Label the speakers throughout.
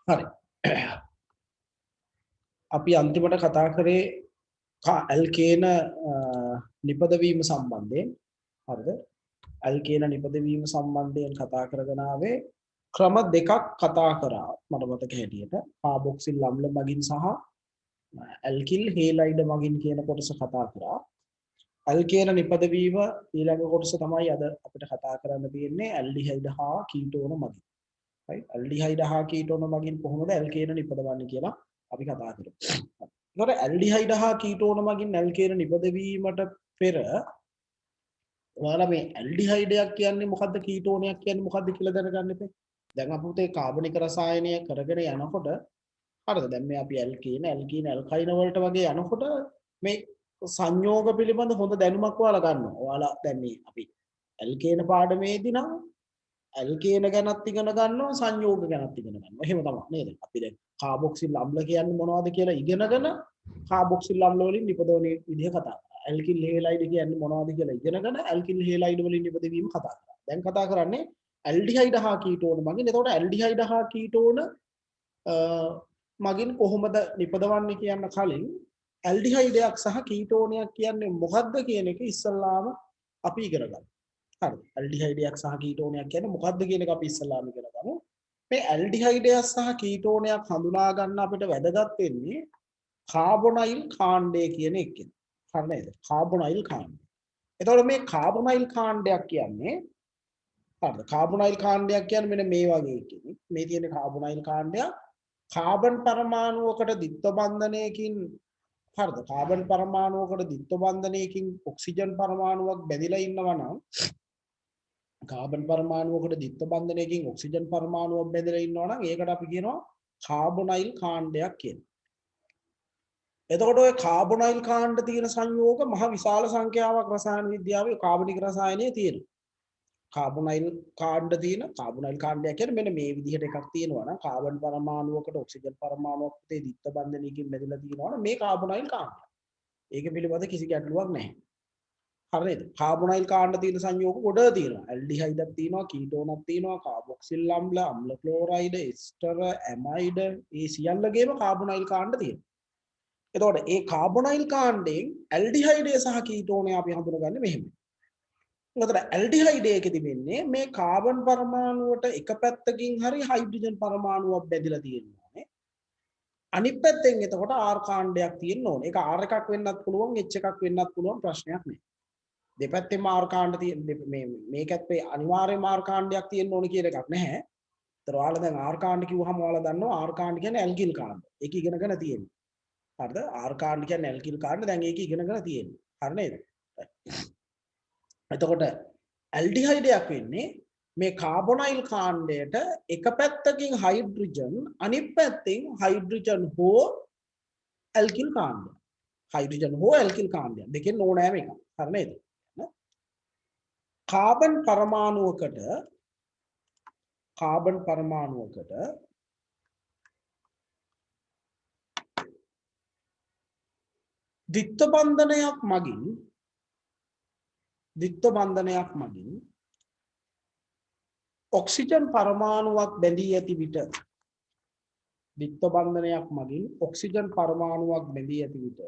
Speaker 1: හරි. අපි අන්තිමට කතා කරේ ඇල්කේන නිපදවීම සම්බන්ධයෙන්. හරිද? ඇල්කේන නිපදවීම සම්බන්ධයෙන් කතා කරගෙන ආවේ ක්‍රම දෙකක් කතා කරා මට මතක හැටියට. කාබොක්සිල් අම්ල මගින් සහ ඇල්කිල් හේලයිඩ මගින් කියන කොටස කතා කරා. ඇල්කේන නිපදවීම ඊළඟ කොටස තමයි අද අපිට කතා කරන්න තියෙන්නේ ඇල්ඩිහයිඩ් හා කීටෝන මගින්. right? ඇල්ඩිහයිඩ් හා කීටෝන මගින් කොහොමද ඇල්කේන නිපදවන්නේ කියලා අපි කතා කරමු. එතකොට ඇල්ඩිහයිඩ් හා කීටෝන මගින් ඇල්කේන නිපදවීමට පෙර ඔයාලා මේ ඇල්ඩිහයිඩයක් කියන්නේ මොකද්ද කීටෝනයක් කියන්නේ මොකද්ද කියලා දැනගන්න ඉතින්. දැන් අපි පුතේ කාබනික රසායනය කරගෙන යනකොට හරිද? දැන් මේ අපි ඇල්කීන ඇල්කයින වලට වගේ යනකොට මේ සංයෝග පිළිබඳ හොඳ දැනුමක් ඔයාලා ගන්නවා. ඔයාලා දැන් මේ අපි ඇල්කේන පාඩමේදී නම් ඇල්කේන ගැනත් ඉගෙන ගන්නවා සංයෝග ගැනත් ඉගෙන ගන්නවා. එහෙම තමයි නේද? අපි දැන් කාබොක්සිල් අම්ල කියන්නේ මොනවද කියලා ඉගෙනගෙන කාබොක්සිල් අම්ල වලින් නිපදවන විදිහ කතා කරා. ඇල්කිල් හේලයිඩ් කියන්නේ මොනවද කියලා ඉගෙනගෙන ඇල්කිල් හේලයිඩ් වලින් නිපදවීම කතා කරා. දැන් කතා කරන්නේ ඇල්ඩිහයිඩ් හා කීටෝන මගින්. එතකොට ඇල්ඩිහයිඩ් හා කීටෝන මගින් කොහොමද නිපදවන්නේ කියන්න කලින් ඇල්ඩිහයිඩයක් සහ කීටෝනයක් කියන්නේ මොකද්ද කියන එක ඉස්සල්ලාම අපි ඉගෙන ගමු. හරි. ඇල්ඩිහයිඩයක් සහ කීටෝනයක් කියන්නේ මොකද්ද කියන එක අපි ඉස්සල්ලාම ඉගෙන ගමු. මේ ඇල්ඩිහයිඩයක් සහ කීටෝනයක් හඳුනා ගන්න අපිට වැදගත් වෙන්නේ කාබොනයිල් කාණ්ඩය කියන එකෙන්. හරි නේද? කාබොනයිල් කාණ්ඩය. එතකොට මේ කාබොනයිල් කාණ්ඩයක් කියන්නේ හරිද? කාබොනයිල් කාණ්ඩයක් කියන්නේ මෙන්න මේ වගේ එකකින්. මේ තියෙන කාබොනයිල් කාණ්ඩයක් කාබන් පරමාණුවකට ද්විත්ව බන්ධනයකින් හරිද? කාබන් පරමාණුවකට ද්විත්ව බන්ධනයකින් ඔක්සිජන් පරමාණුවක් බැඳිලා ඉන්නවා නම් කාබන් පරමාණුවකට ද්විත්ව බන්ධනයකින් ඔක්සිජන් පරමාණුවක් බැඳිලා ඉන්නවා නම් ඒකට අපි කියනවා කාබොනයිල් කාණ්ඩයක් කියලා. එතකොට ඔය කාබොනයිල් කාණ්ඩ තියෙන සංයෝග මහ විශාල සංඛ්‍යාවක් රසායන විද්‍යාවේ කාබනික රසායනයේ තියෙනවා. කාබොනයිල් කාණ්ඩ තියෙන කාබොනයිල් කාණ්ඩයක් කියන්නේ මෙන්න මේ විදිහට එකක් තියෙනවා නම් කාබන් පරමාණුවකට ඔක්සිජන් පරමාණුවක් පුතේ ද්විත්ව බන්ධනයකින් බැඳිලා තියෙනවා නම් මේ කාබොනයිල් කාණ්ඩය. ඒක පිළිබඳ කිසි ගැටලුවක් නැහැ. හරිද? කාබොනයිල් කාණ්ඩ තියෙන සංයෝග ගොඩ තියෙනවා. ඇල්ඩිහයිඩක් තියෙනවා, කීටෝනක් තියෙනවා, කාබොක්සිල් අම්ල, අම්ල ක්ලෝරයිඩ්, එස්ටර, ඇමයිඩ් මේ සියල්ලගේම කාබොනයිල් කාණ්ඩ තියෙනවා. එතකොට මේ කාබොනයිල් කාණ්ඩයෙන් ඇල්ඩිහයිඩය සහ කීටෝනය අපි හඳුනගන්නේ මෙහෙම. එතකොට ඇල්ඩිහයිඩයකදී වෙන්නේ මේ කාබන් පරමාණුවට එක පැත්තකින් හරි හයිඩ්‍රජන් පරමාණුවක් බැඳිලා තියෙනවා නේ. අනිත් පැත්තෙන් එතකොට R කාණ්ඩයක් තියෙන්න ඕනේ. ඒක R එකක් වෙන්නත් පුළුවන්, H එකක් වෙන්නත් පුළුවන් ප්‍රශ්නයක් නෑ. දෙපැත්තෙම R කාණ්ඩ තියෙන මේකත් මේ අනිවාර්යයෙන්ම R කාණ්ඩයක් තියෙන්න ඕනේ කියන එකක් නැහැ. ඒතර ඔයාලා දැන් R කාණ්ඩ කිව්වහම ඔයාලා දන්නවා R කාණ්ඩ කියන්නේ ඇල්කිල් කාණ්ඩ. ඒක ඉගෙනගෙන තියෙන්නේ. හරිද? R කාණ්ඩ කියන්නේ ඇල්කිල් කාණ්ඩ. දැන් ඒක ඉගෙනගෙන තියෙන්නේ. හරි නේද? එතකොට ඇල්ඩිහයිඩයක් වෙන්නේ මේ කාබොනයිල් කාණ්ඩයට එක පැත්තකින් හයිඩ්‍රජන් අනිත් පැත්තෙන් හයිඩ්‍රජන් හෝ ඇල්කිල් කාණ්ඩය. හයිඩ්‍රජන් හෝ ඇල්කිල් කාණ්ඩය දෙකෙන් ඕනෑම එකක්. හරි නේද? කාබන් පරමාණුවකට ද්විත්ව බන්ධනයක් මගින් ඔක්සිජන් පරමාණුවක් බැඳී ඇති විට ද්විත්ව බන්ධනයක් මගින් ඔක්සිජන් පරමාණුවක් බැඳී ඇති විට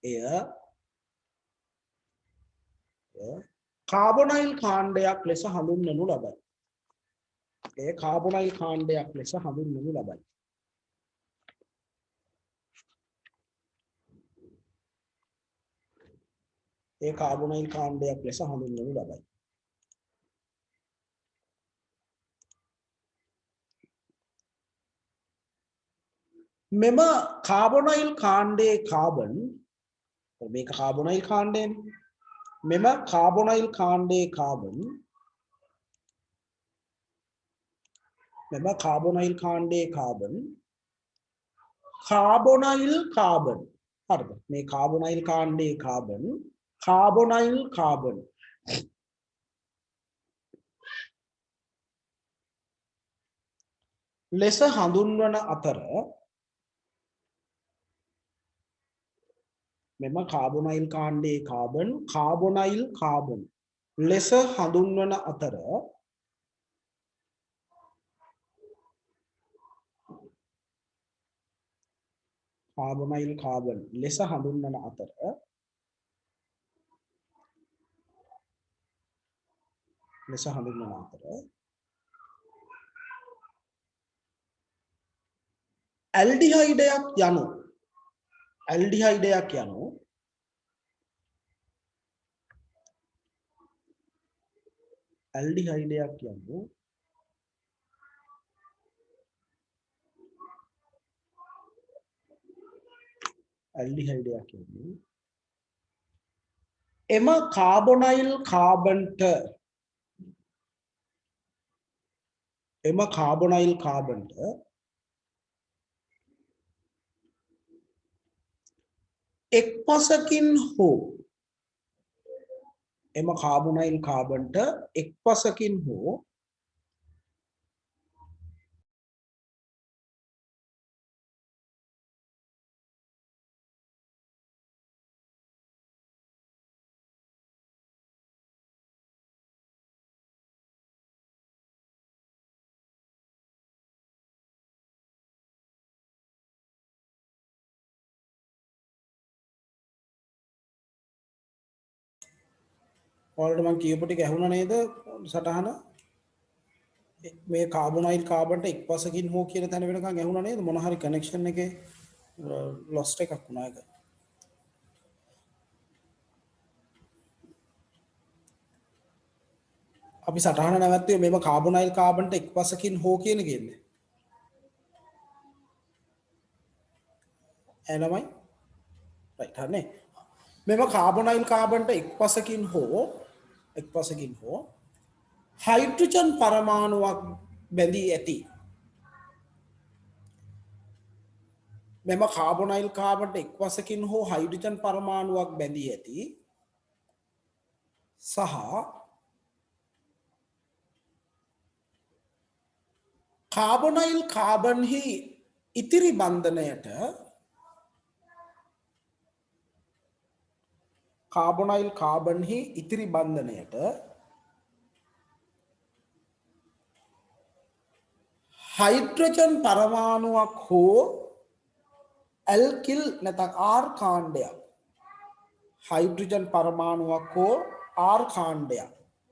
Speaker 1: එය කාබොනයිල් කාණ්ඩයක් ලෙස හඳුන්වනු ලබයි. ඒ කාබොනයිල් කාණ්ඩයක් ලෙස හඳුන්වනු ලබයි. ඒ කාබොනයිල් කාණ්ඩයක් ලෙස හඳුන්වනු ලබයි. මෙම කාබොනයිල් කාණ්ඩයේ කාබන් මේක කාබොනයිල් කාණ්ඩයනේ. මෙම කාබොනයිල් කාණ්ඩයේ කාබන් කාබොනයිල් කාබන් හරිද? මේ කාබොනයිල් කාණ්ඩයේ කාබොනයිල් කාබන් ලෙස හඳුන්වන අතර මෙම කාබොනයිල් කාණ්ඩයේ කාබන් ලෙස හඳුන්වන අතර කාබොනයිල් කාබන් ලෙස හඳුන්වන අතර ඇල්ඩිහයිඩයක් යනු එම කාබොනයිල් කාබන්ට එක්පසකින් හෝ ඔයාලට මම කියපු ටික ඇහුණා නේද සටහන මේ කාබොනයිල් කාබන්ට එක්පසකින් හෝ කියන තැන වෙනකන් ඇහුණා නේද මොන හරි කනෙක්ෂන් එකේ ලොස්ට් එකක් වුණා ඒක අපි සටහන නැවැත්තුවේ මේක කාබොනයිල් කාබන්ට එක්පසකින් හෝ කියන කියන්නේ එනමයි රයිට් හරිනේ මෙම කාබොනයිල් කාබන්ට එක්පසකින් හෝ හයිඩ්‍රජන් පරමාණුවක් බැඳී ඇති මෙම කාබොනයිල් කාබන්ට එක්වසකින් හෝ හයිඩ්‍රජන් පරමාණුවක් බැඳී ඇති සහ කාබොනයිල් කාබන්හි ඉතිරි බන්ධනයට හයිඩ්‍රජන් පරමාණුවක් හෝ ඇල්කිල් නැත්නම් ආර් කාණ්ඩයක්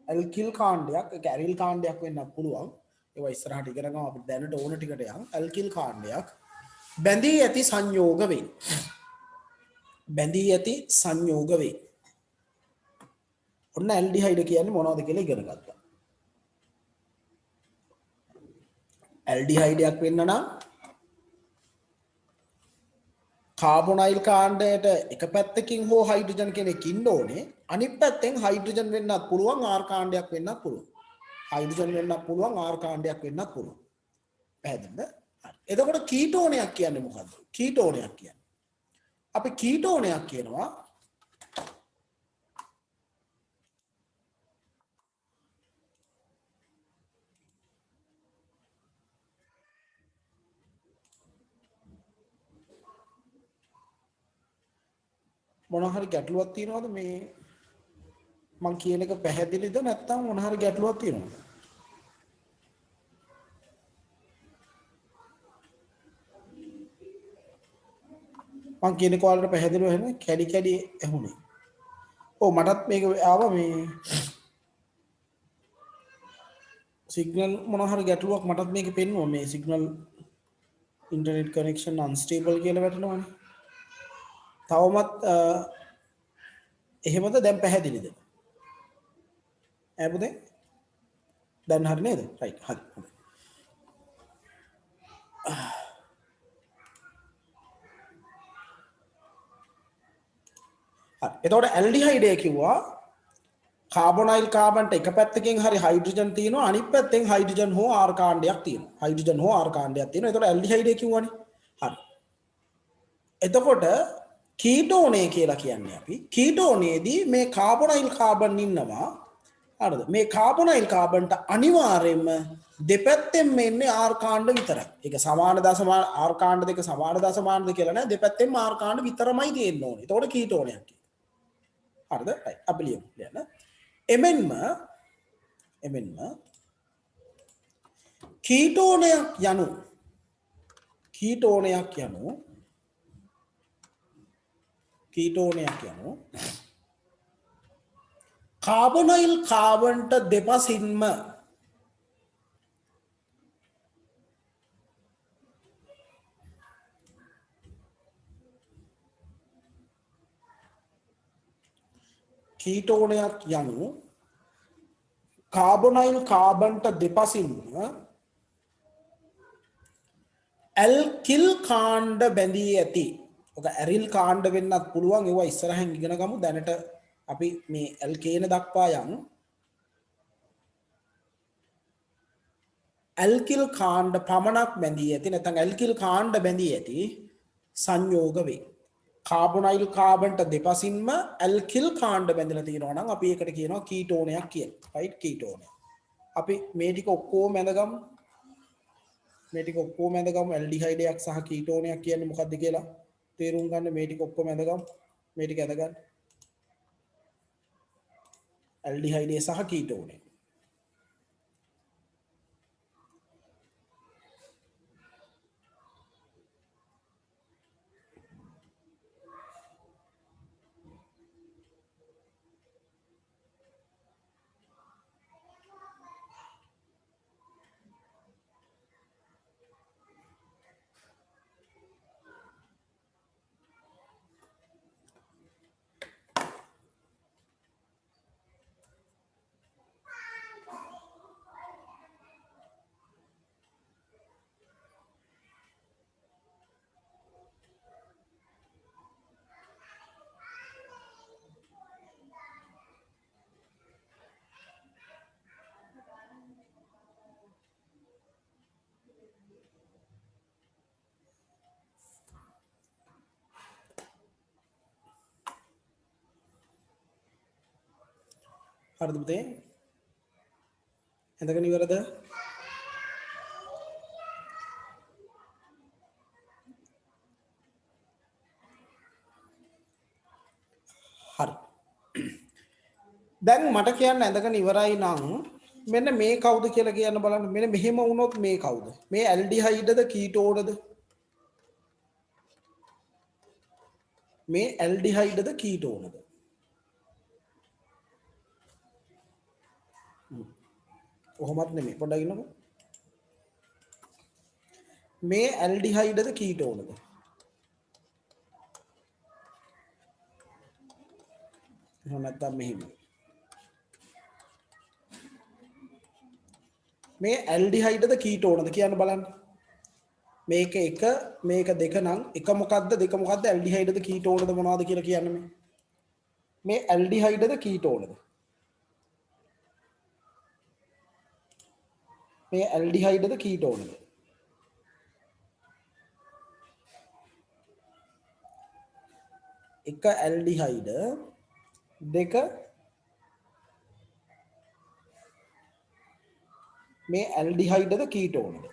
Speaker 1: ඇල්කිල් කාණ්ඩයක් ඒක ඇරිල් කාණ්ඩයක් වෙන්නත් පුළුවන් ඒවා ඉස්සරහට ඉගෙන ගමු අපිට දැනට ඕන ටිකට යන් ඇල්කිල් කාණ්ඩයක් බැඳී ඇති සංයෝග වේ ඔන්න ඇල්ඩිහයිඩ් කියන්නේ මොනවද කියලා ඉගෙන ගත්තා ඇල්ඩිහයිඩයක් වෙන්න නම් කාබොනයිල් කාණ්ඩයට එක පැත්තකින් හෝ හයිඩ්‍රජන් කෙනෙක් ඉන්න ඕනේ අනිත් පැත්තෙන් හයිඩ්‍රජන් වෙන්නත් පුළුවන් ආර් කාණ්ඩයක් වෙන්නත් පුළුවන් පැහැදිලිද එතකොට කීටෝනයක් කියන්නේ මොකද්ද අපි කීටෝනයක් කියනවා මොන හරි ගැටලුවක් තියෙනවද මේ මං කියන එක පැහැදිලිද නැත්නම් මොන හරි ගැටලුවක් තියෙනවද මං කියන එක ඔයාලට පැහැදිලිව එහෙම කැඩි ඇහුනේ ඔව් මටත් මේක ආවා මේ සිග්නල් මොන හරි ගැටලුවක් මටත් මේක පෙන්නුවා මේ සිග්නල් ඉන්ටර්නෙට් කනෙක්ෂන් අන්ස්ටේබල් කියලා වැටෙනවනේ තවමත් එහෙමද දැන් පැහැදිලිද ඈ දැන් හරි නේද රයිට් හරි එතකොට ඇල්ඩිහයිඩය කිව්වා කාබොනයිල් කාබන්ට එක පැත්තකින් හරි හයිඩ්‍රජන් තියෙනවා අනිත් පැත්තෙන් හයිඩ්‍රජන් හෝ ආර් කාණ්ඩයක් තියෙනවා එතකොට ඇල්ඩිහයිඩය කිව්වනේ හරි එතකොට කීටෝනය කියලා කියන්නේ අපි කීටෝනයේදී මේ කාබොනයිල් කාබන් ඉන්නවා හරිද මේ කාබොනයිල් කාබන්ට අනිවාර්යයෙන්ම දෙපැත්තෙන් එන්නේ ආර් කාණ්ඩ විතරයි ඒක සමාන දසමාන ආර් කාණ්ඩ දෙක සමාන දසමානද කියලා නෑ දෙපැත්තෙන්ම ආර් කාණ්ඩ විතරමයි තියෙන්න ඕනේ එතකොට කීටෝනයක් හරිද රයිට් අපි ලියමු ලියන්න එමෙන්ම කීටෝනයක් යනු කීටෝනයක් යනු කාබොනයිල් කාබන්ට දෙපසින්ම කීටෝනයක් යනු කාබොනයිල් කාබන්ට දෙපසින්ම ඇල්කිල් කාණ්ඩ බැඳී ඇති. ඔක ඇරිල් කාණ්ඩ වෙන්නත් පුළුවන්. ඒවා ඉස්සරහින් ඉගෙන ගමු. දැනට අපි මේ ඇල්කේන දක්වා යමු. ඇල්කිල් කාණ්ඩ පමණක් බැඳී ඇති නැත්නම් ඇල්කිල් කාණ්ඩ බැඳී ඇති සංයෝග වේ. කාබොනයිල් කාබන්ට දෙපසින්ම ඇල්කිල් කාණ්ඩ බැඳලා තියෙනවා නම් අපි ඒකට කියනවා කීටෝනයක් කියලා. රයිට් කීටෝනය. අපි මේ ටික ඔක්කොම ඇඳගමු. මේ ටික ඔක්කොම ඇඳගමු. ඇල්ඩිහයිඩයක් සහ කීටෝනයක් කියන්නේ මොකක්ද කියලා තේරුම් ගන්න. මේ ටික ඔක්කොම ඇඳගමු. මේ ටික ඇඳගන්න. ඇල්ඩිහයිඩය සහ කීටෝනය. හරිද පුතේ? එතකන් ඉවරද? හරි. දැන් මට කියන්න ඇඳගෙන ඉවරයි නම් මෙන්න මේ කවුද කියලා කියන්න බලන්න. මෙන්න මෙහෙම වුණොත් මේ කවුද? මේ ඇල්ඩිහයිඩද කීටෝනද? මේ ඇල්ඩිහයිඩද කීටෝනද? කොහොමත් නෙමෙයි. පොඩ්ඩක් ඉන්නකෝ. මේ ඇල්ඩිහයිඩද කීටෝනද? එහෙම නැත්නම් මෙහෙම. මේ ඇල්ඩිහයිඩද කීටෝනද කියන්න බලන්න. මේක එක මේක දෙක නම් එක මොකද්ද දෙක මොකද්ද ඇල්ඩිහයිඩද කීටෝනද මොනවද කියලා කියන්න මේ ඇල්ඩිහයිඩද කීටෝනද? මේ ඇල්ඩිහයිඩද කීටෝනද? එක ඇල්ඩිහයිඩ දෙක මේ ඇල්ඩිහයිඩද කීටෝනද?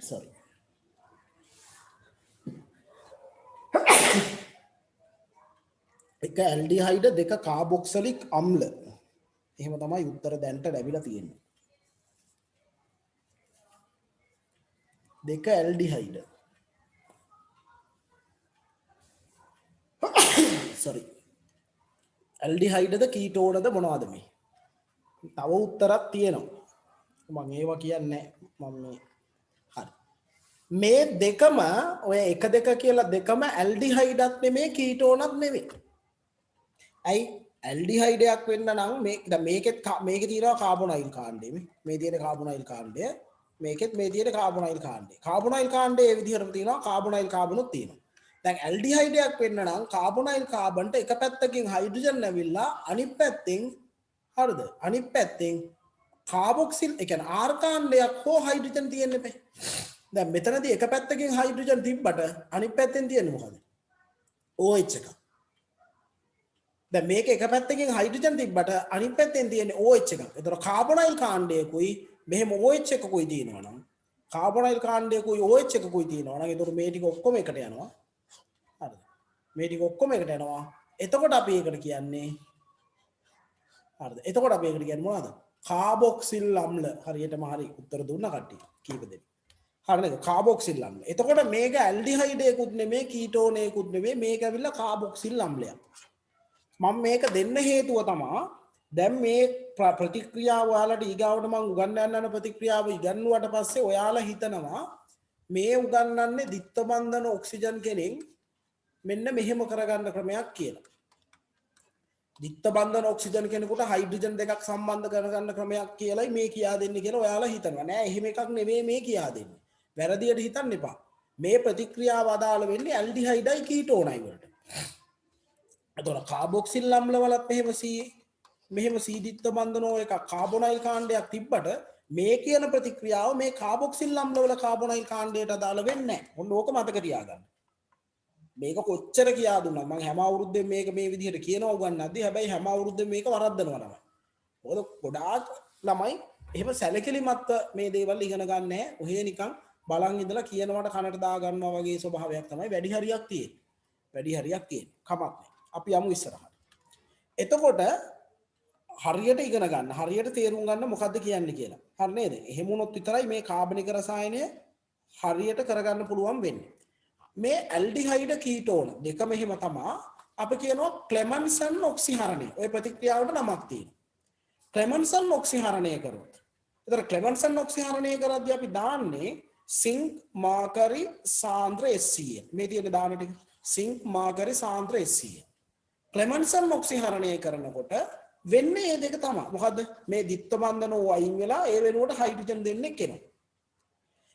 Speaker 1: sorry එක ඇල්ඩිහයිඩ දෙක කාබොක්සිලික් අම්ල. එහෙම තමයි උත්තර දැන්ට ලැබිලා තියෙන්නේ. දෙක ඇල්ඩිහයිඩ sorry ඇල්ඩිහයිඩද කීටෝනද මොනවද මේ? තව උත්තරක් තියෙනවා. මම ඒවා කියන්නේ මම මේ හරි. මේ දෙකම ඔය එක දෙක කියලා දෙකම ඇල්ඩිහයිඩත් නෙමෙයි කීටෝනත් නෙමෙයි. ඇයි ඇල්ඩිහයිඩයක් වෙන්න නම් මේ දැන් මේකේ තියෙනවා කාබොනයිල් කාණ්ඩය. මේ තියෙන කාබොනයිල් කාණ්ඩය මේකෙත් මේ තියෙන කාබොනයිල් කාණ්ඩය. කාබොනයිල් කාණ්ඩය ඒ විදිහටම තියෙනවා. කාබොනයිල් කාබනුත් තියෙනවා. දැන් ඇල්ඩිහයිඩයක් වෙන්න නම් කාබොනයිල් කාබන්ට එක පැත්තකින් හයිඩ්‍රජන් ඇවිල්ලා අනිත් පැත්තෙන් හරිද? අනිත් පැත්තෙන් කාබොක්සිල් ඒ කියන්නේ ආර් කාණ්ඩයක් හෝ හයිඩ්‍රජන් තියෙන්න බෑ. දැන් මෙතනදී එක පැත්තකින් හයිඩ්‍රජන් තිබ්බට අනිත් පැත්තෙන් තියෙන්නේ මොකද? OH එක. දැන් මේක එක පැත්තකින් හයිඩ්‍රජන් තිබ්බට අනිත් පැත්තෙන් තියෙන්නේ OH එකක්. ඒතර කාබොනයිල් කාණ්ඩයකුයි මෙහෙම OH එකකුයි තියෙනවා නම් කාබොනයිල් කාණ්ඩයකුයි OH එකකුයි තියෙනවා නම් ඒතර මේ ටික ඔක්කොම එකට යනවා. හරිද? මේ ටික ඔක්කොම එකට යනවා. එතකොට අපි ඒකට කියන්නේ හරිද? එතකොට අපි ඒකට කියන්නේ මොනවද? කාබොක්සිල් අම්ල. හරියටම හරි උත්තර දුන්නා කට්ටිය. කීප දෙනෙක්. හරිද? කාබොක්සිල් අම්ල. එතකොට මේක ඇල්ඩිහයිඩයකුත් නෙමෙයි කීටෝනයකුත් නෙමෙයි මේක ඇවිල්ලා කාබොක්සිල් අම්ලයක්. මම මේක දෙන්න හේතුව තමයි දැන් මේ ප්‍රතික්‍රියාව ඔයාලට ඊගාවට මම උගන්වන්න යන ප්‍රතික්‍රියාව ඉගන්නුවට පස්සේ ඔයාලා හිතනවා මේ උගන්වන්නේ දිත්ත බන්ධන ඔක්සිජන් කෙනෙක් මෙන්න මෙහෙම කරගන්න ක්‍රමයක් කියලා. දිත්ත බන්ධන ඔක්සිජන් කෙනෙකුට හයිඩ්‍රජන් දෙකක් සම්බන්ධ කරගන්න ක්‍රමයක් කියලායි මේ කියා දෙන්නේ කියලා ඔයාලා හිතනවා. නෑ එහෙම එකක් නෙවෙයි මේ කියා දෙන්නේ. වැරදියට හිතන්න එපා. මේ ප්‍රතික්‍රියාව අදාළ වෙන්නේ ඇල්ඩිහයිඩයි කීටෝනයි වලට. එතකොට කාබොක්සිල් අම්ල වලත් මෙහෙම සීදිත්ත බන්ධනෝ එක කාබොනයිල් කාණ්ඩයක් තිබ්බට මේ කියන ප්‍රතික්‍රියාව මේ කාබොක්සිල් අම්ල වල කාබොනයිල් කාණ්ඩයට අදාළ වෙන්නේ නැහැ. ඔන්න ඕක මතක තියාගන්න. මේක කොච්චර කියා දුන්නා මම හැම අවුරුද්දෙම මේක මේ විදිහට කියනවා උගන්නද්දි හැබැයි හැම අවුරුද්දෙම මේක වරද්දනවා තමයි. මොකද ගොඩාක් ළමයි එහෙම සැලකිලිමත්ව මේ දේවල් ඉගෙන ගන්න නැහැ. ඔහේ නිකන් බලන් ඉඳලා කියනවට කනට දා ගන්නවා වගේ ස්වභාවයක් තමයි වැඩි හරියක් තියෙන්නේ. වැඩි හරියක් තියෙන්නේ. කමක් නැහැ. අපි යමු ඉස්සරහට. එතකොට හරියට ඉගෙන ගන්න හරියට තේරුම් ගන්න මොකද්ද කියන්නේ කියලා. හරි නේද? එහෙම වුණොත් විතරයි මේ කාබනික රසායනය හරියට කරගන්න පුළුවන් වෙන්නේ. මේ ඇල්ඩිහයිඩ කීටෝන දෙකම එහෙම තමයි අපි කියනවා ක්ලෙමන්සන් ඔක්සිහරණය. ওই ප්‍රතික්‍රියාවට නමක් තියෙනවා. ක්ලෙමන්සන් ඔක්සිහරණය කරොත්. ඒතර ක්ලෙමන්සන් ඔක්සිහරණය කරද්දී අපි දාන්නේ සිංක් මාකරි සාන්ද්‍ර SCl. මේ තියෙන දාන ටික සිංක් මාකරි සාන්ද්‍ර SCl. ක්ලෙමන්සන් ඔක්සිහරණය කරනකොට වෙන්නේ මේ දෙක තමයි. මොකද්ද? මේ දිත්ත බන්ධනෝ වයින් වෙලා ඒ වෙනුවට හයිඩ්‍රජන් දෙන්නේ කෙනා.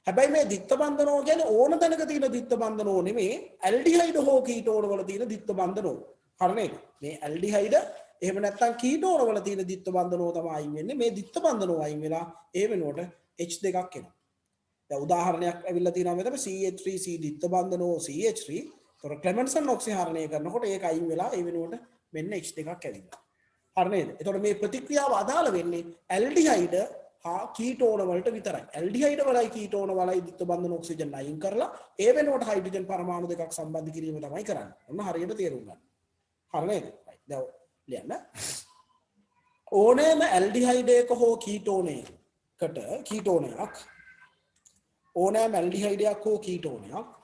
Speaker 1: හැබැයි මේ දිත්ත බන්ධනෝ කියන්නේ ඕන තැනක තියෙන දිත්ත බන්ධනෝ නෙමෙයි ඇල්ඩිහයිඩ් හෝ කීටෝන වල තියෙන දිත්ත බන්ධනෝ. හරි නේද? මේ ඇල්ඩිහයිඩ් එහෙම නැත්නම් කීටෝන වල තියෙන දිත්ත බන්ධනෝ තමයි අයින් වෙන්නේ. මේ දිත්ත බන්ධනෝ අයින් වෙලා ඒ වෙනුවට H දෙකක් එනවා. දැන් උදාහරණයක් ඇවිල්ලා තියෙනවා මෙතන CH3C දිත්ත බන්ධනෝ CH3. ඒතර ක්ලෙමන්සන් ඔක්සිහරණය කරනකොට ඒක අයින් වෙලා ඒ වෙනුවට මෙන්න H දෙකක් ඇවිල්ලා. හරි නේද? එතකොට මේ ප්‍රතික්‍රියාව අදාළ වෙන්නේ ඇල්ඩිහයිඩ් හා කීටෝන වලට විතරයි. ඇල්ඩිහයිඩ් වලයි කීටෝන වලයි දිත්ත බන්ධන ඔක්සිජන් අයින් කරලා ඒ වෙනුවට හයිඩ්‍රජන් පරමාණු දෙකක් සම්බන්ධ කිරීම තමයි කරන්නේ. ඔන්න හරියට තේරුම් ගන්න. හරි නේද? දැන් ලියන්න. ඕනෑම ඇල්ඩිහයිඩයක හෝ කීටෝනයකට කීටෝනයක් ඕනෑම ඇල්ඩිහයිඩයක් හෝ කීටෝනයක්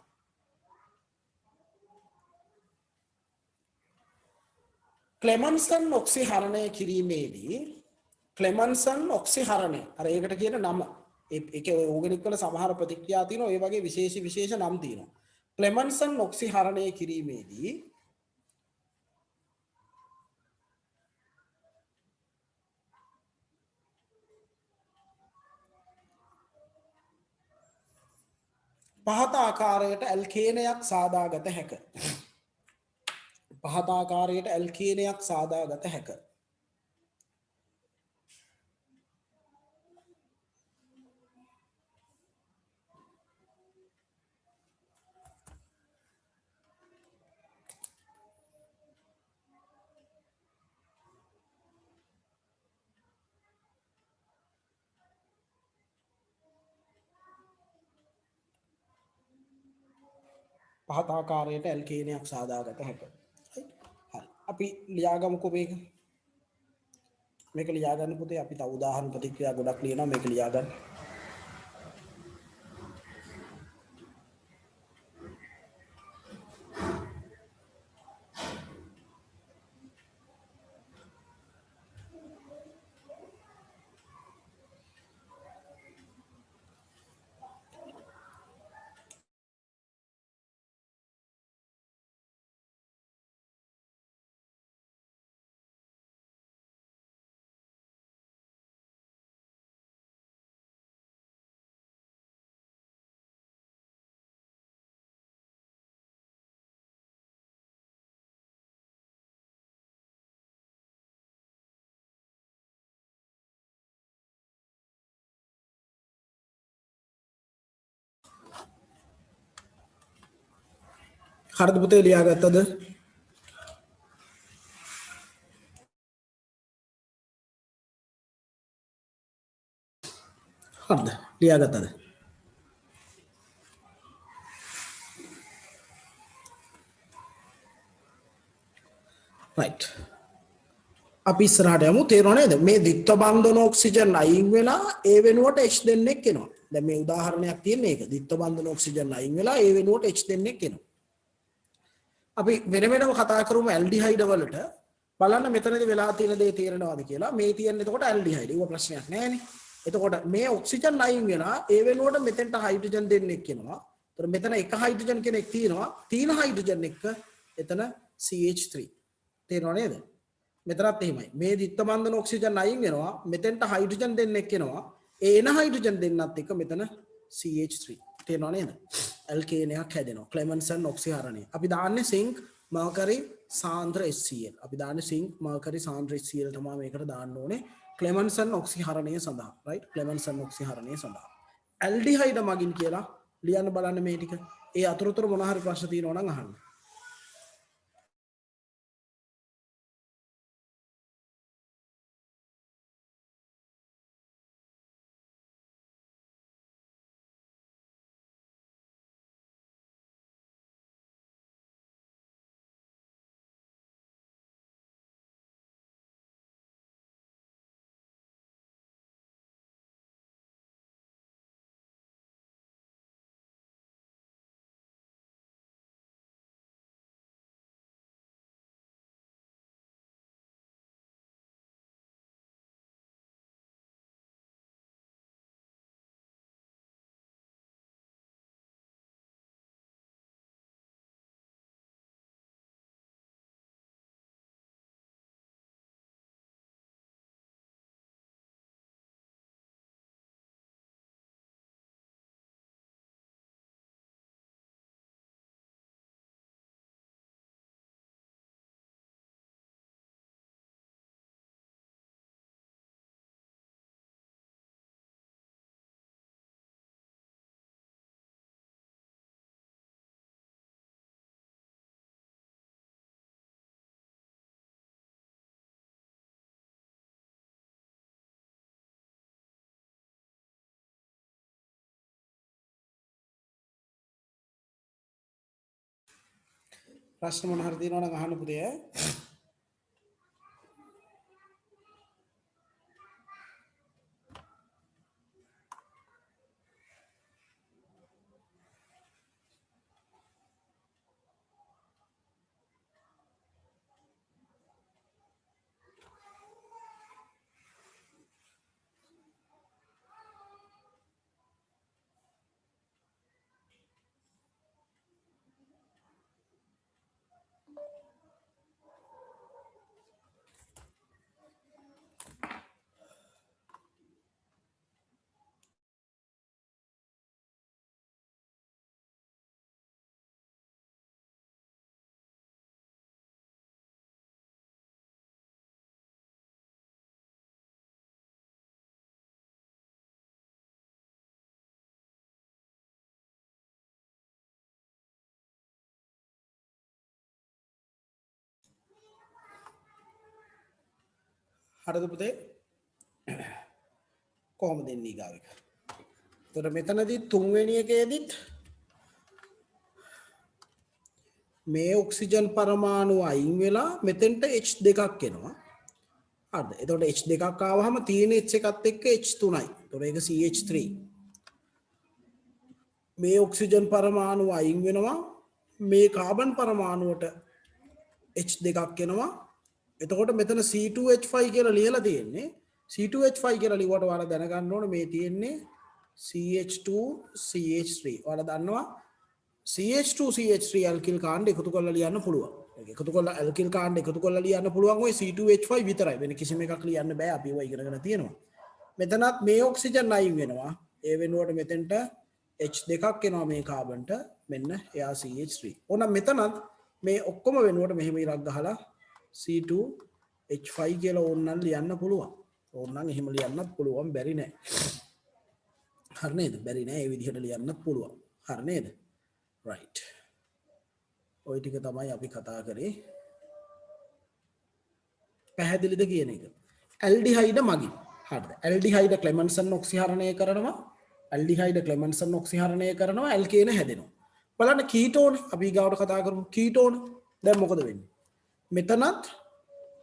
Speaker 1: ක්ලෙමන්සන් ඔක්සිහරණය කිරීමේදී ක්ලෙමන්සන් ඔක්සිහරණය අර ඒකට කියන නම ඒකේ ඕගනික් වල සමහර ප්‍රතික්‍රියා තියෙනවා ඒ වගේ විශේෂ නම් තියෙනවා ක්ලෙමන්සන් ඔක්සිහරණය කිරීමේදී පහත ආකාරයට ඇල්කේනයක් සාදාගත හැක පහත ආකාරයට ඇල්කේනයක් සාදාගත හැක පහත ආකාරයට ඇල්කේනයක් සාදාගත හැක හරි අපි ලියාගමුකෝ මේක ලියාගන්න පුතේ අපි තව උදාහරණ ප්‍රතික්‍රියා ගොඩක් ලියනවා මේක ලියාගන්න හරිද පුතේ ලියාගත්තද හරිද ලියාගත්තද right අපි ඉස්සරහට යමු තේරුණා නේද මේ ද්විත්ව බන්ධන ඔක්සිජන් අයින් වෙලා ඒ වෙනුවට H දෙන්නෙක් එනවා දැන් මේ උදාහරණයක් තියෙන මේක ද්විත්ව බන්ධන ඔක්සිජන් අයින් වෙලා ඒ වෙනුවට H දෙන්නෙක් එනවා අපි වෙන වෙනම කතා කරමු ඇල්ඩිහයිඩ් වලට බලන්න මෙතනදී වෙලා තියෙන දේ තේරෙනවද කියලා මේ තියෙන්නේ එතකොට ඇල්ඩිහයිඩ් ඒක ප්‍රශ්නයක් නෑනේ එතකොට මේ ඔක්සිජන් අයින් වෙලා ඒ වෙනුවට මෙතෙන්ට හයිඩ්‍රජන් දෙන්නෙක් එනවා ඒතර මෙතන එක හයිඩ්‍රජන් කෙනෙක් තියෙනවා තීන හයිඩ්‍රජන් එක එතන CH3 තේරෙනව නේද මෙතනත් එහෙමයි මේ ද්විත්ව බන්ධන ඔක්සිජන් අයින් වෙනවා මෙතෙන්ට හයිඩ්‍රජන් දෙන්නෙක් එනවා ඒ එන හයිඩ්‍රජන් දෙන්නත් එක මෙතන CH3 තේරෙනව නේද ඇල්කේන එකක් හැදෙනවා ක්ලෙමන්සන් ඔක්සිහරණය අපි දාන්නේ සිංක් මර්කරි සාන්ද්‍ර HCl අපි දාන්නේ සිංක් මර්කරි සාන්ද්‍ර HCl තමයි මේකට දාන්න ඕනේ ක්ලෙමන්සන් ඔක්සිහරණය සඳහා රයිට් ක්ලෙමන්සන් ඔක්සිහරණය සඳහා ඇල්ඩිහයිඩ් මගින් කියලා ලියන්න බලන්න මේ ටික ඒ අතුරුතර මොන හරි ප්‍රශ්න තියෙනවා නම් අහන්න ප්‍රශ්න මොන හරි තියෙනවා නම් අහන්න පුතේ හරිද පුතේ කොහොමද එන්නේ ඊගාව එක එතකොට මෙතනදී තුන්වෙනි එකේදීත් මේ ඔක්සිජන් පරමාණු අයින් වෙලා මෙතෙන්ට H දෙකක් එනවා හරිද එතකොට H දෙකක් ආවහම තියෙන H එකත් එක්ක H3යි එතකොට ඒක CH3 මේ ඔක්සිජන් පරමාණු අයින් වෙනවා මේ කාබන් පරමාණුවට H දෙකක් එනවා එතකොට මෙතන C2H5 කියලා ලියලා තියෙන්නේ C2H5 කියලා ලිව්වට ඔයාලා දැනගන්න ඕනේ මේ තියෙන්නේ CH2 CH3 ඔයාලා දන්නවා CH2 CH3 ඇල්කිල් කාණ්ඩ එකතු කරලා ලියන්න පුළුවන්. ඒක එකතු කරලා ඇල්කිල් කාණ්ඩ එකතු කරලා ලියන්න පුළුවන් ඔය C2H5 විතරයි. වෙන කිසිම එකක් ලියන්න බෑ. අපි ඒවා ඉගෙනගෙන තියෙනවා. මෙතනත් මේ ඔක්සිජන් අයින් වෙනවා. ඒ වෙනුවට මෙතෙන්ට H දෙකක් එනවා මේ කාබන්ට. මෙන්න එයා CH3. ඕනම් මෙතනත් මේ ඔක්කොම වෙනුවට මෙහෙම ඉරක් ගහලා C2H5 කියලා ඕනනම් ලියන්න පුළුවන්. ඕනනම් එහෙම ලියන්නත් පුළුවන් බැරි නෑ. හරි නේද? බැරි නෑ. ඒ විදිහට ලියන්නත් පුළුවන්. හරි නේද? right ඔය ටික තමයි අපි කතා කරේ පැහැදිලිද කියන එක ඇල්ඩිහයිඩ් මගින් හරිද ඇල්ඩිහයිඩ් ක්ලෙමන්සන් ඔක්සිහරණය කරනවා ඇල්ඩිහයිඩ් ක්ලෙමන්සන් ඔක්සිහරණය කරනවා ඇල්කේන හැදෙනවා බලන්න කීටෝන් අපි ගාවට කතා කරමු කීටෝන් දැන් මොකද වෙන්නේ මෙතනත්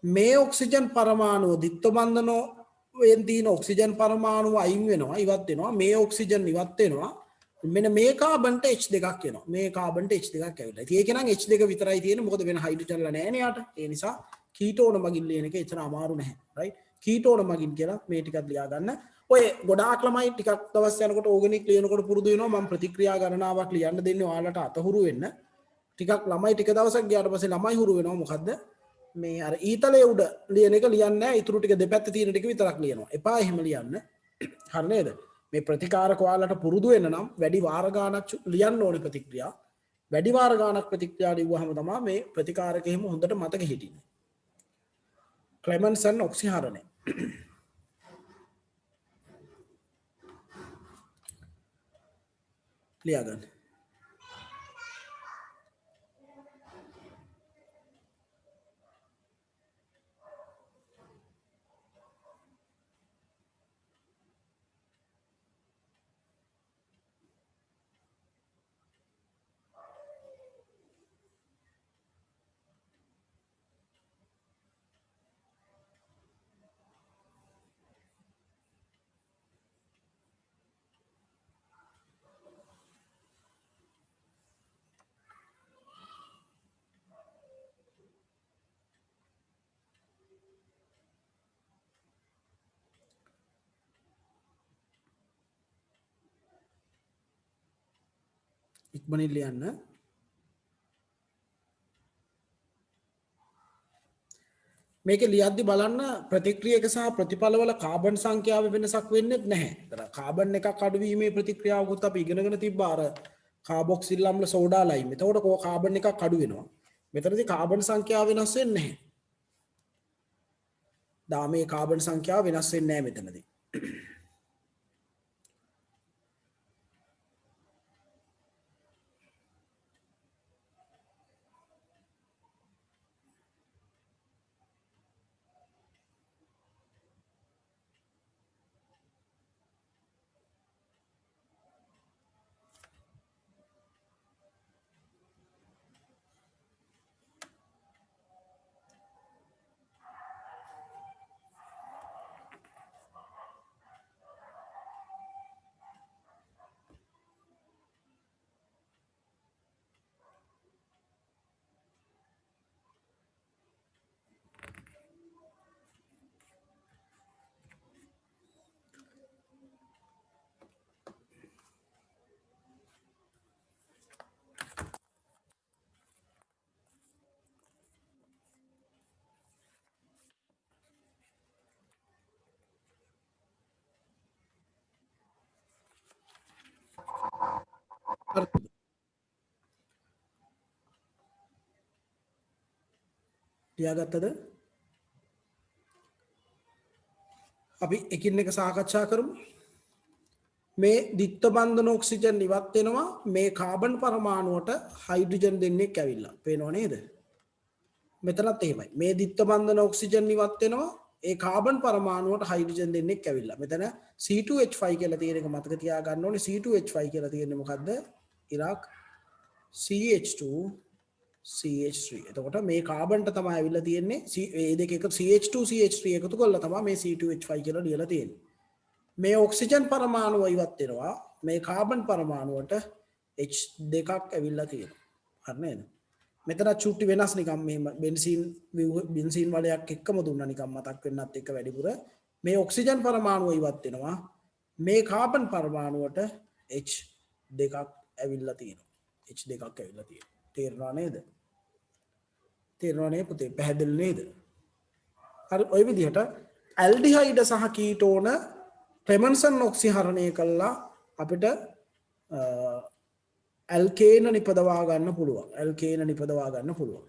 Speaker 1: මේ ඔක්සිජන් පරමාණුව ද්විත්ව බන්ධනයෙන් තියෙන ඔක්සිජන් පරමාණුව අයින් වෙනවා ඉවත් වෙනවා මේ ඔක්සිජන් ඉවත් වෙනවා මෙන්න මේ කාබන්ට H2ක් එනවා මේ කාබන්ට H2ක් ඇවිල්ලා ඉතින් ඒක නම් H2 විතරයි තියෙන්නේ මොකද වෙන හයිඩ්‍රජන්ලා නැහැ නේ යාට ඒ නිසා කීටෝන මගින් ලියන එක එච්චර අමාරු නැහැ රයිට් කීටෝන මගින් කියලා මේ ටිකක් ලියා ගන්න ඔය ගොඩාක් ළමයි ටිකක් දවස් යනකොට ඕගනික් ලියනකොට පුරුදු වෙනවා මම ප්‍රතික්‍රියා ගණනාවක් ලියන්න දෙන්නේ ඔයාලට අතහුරු වෙන්න ටිකක් ළමයි ටික දවසක් ගියාට පස්සේ ළමයි හුරු වෙනවා මොකද්ද මේ අර ඊතලයේ උඩ ලියන එක ලියන්නේ නැහැ ඊටු ටික දෙපැත්තේ තියෙන ටික විතරක් ලියනවා එපා එහෙම ලියන්න හරි නේද මේ ප්‍රතිකාරක ඔයාලට පුරුදු වෙන්න නම් වැඩි වාර ගාණක් ලියන්න ඕනේ ප්‍රතික්‍රියා වැඩි වාර ගාණක් ප්‍රතික්‍රියා ලියුවාම තමයි මේ ප්‍රතිකාරක එහෙම හොඳට මතක හිටින්නේ ක්ලෙමන්සන් ඔක්සිහරණය ලියා ගන්න ඉක්මනින් ලියන්න මේක ලියද්දි බලන්න ප්‍රතික්‍රියක සහ ප්‍රතිඵලවල කාබන් සංඛ්‍යාව වෙනසක් වෙන්නේ නැහැ. ඒතර කාබන් එකක් අඩු වීමේ ප්‍රතික්‍රියාවකුත් අපි ඉගෙනගෙන තිබ්බා අර කාබොක්සිල් අම්ල සෝඩා ලයිම්. එතකොට කාබන් එකක් අඩු වෙනවා. මෙතනදී කාබන් සංඛ්‍යාව වෙනස් වෙන්නේ නැහැ. දාමේ කාබන් සංඛ්‍යාව වෙනස් වෙන්නේ නැහැ මෙතනදී. ලියාගත්තද? අපි එකින් එක සාකච්ඡා කරමු. මේ ද්විත්ව බන්ධන ඔක්සිජන් ඉවත් වෙනවා මේ කාබන් පරමාණුවට හයිඩ්‍රජන් දෙන්නෙක් ඇවිල්ලා. පේනව නේද? මෙතනත් එහෙමයි. මේ ද්විත්ව බන්ධන ඔක්සිජන් ඉවත් වෙනවා ඒ කාබන් පරමාණුවට හයිඩ්‍රජන් දෙන්නෙක් ඇවිල්ලා. මෙතන C2H5 කියලා තියෙන එක මතක තියාගන්න ඕනේ. C2H5 කියලා තියෙන්නේ මොකද්ද? ඉරාක් CH2 CH3. එතකොට මේ කාබන්ට තමයි ඇවිල්ලා තියෙන්නේ මේ දෙක එක CH2 CH3 එකතු කරලා තමයි මේ C2H5 කියලා ලියලා තියෙන්නේ. මේ ඔක්සිජන් පරමාණුව ඉවත් වෙනවා මේ කාබන් පරමාණුවට H2ක් ඇවිල්ලා තියෙනවා. හරි නේද? මෙතන චුට්ටි වෙනස් නිකම් මේ බෙන්සීන් වලයක් එක්කම දුන්නා නිකම් මතක් වෙන්නත් එක්ක වැඩිපුර මේ ඔක්සිජන් පරමාණුව ඉවත් වෙනවා මේ කාබන් පරමාණුවට H2ක් ඇවිල්ලා තියෙනවා. H2ක් ඇවිල්ලා තියෙනවා. තේරුණා නේද? තේරුණා නේ පුතේ? පැහැදිලි නේද? හරි ඔය විදිහට ඇල්ඩිහයිඩ් සහ කීටෝන ක්ලෙමන්සන් ඔක්සිහරණය කළා අපිට ඇල්කේන නිපදවා ගන්න පුළුවන්. ඇල්කේන නිපදවා ගන්න පුළුවන්.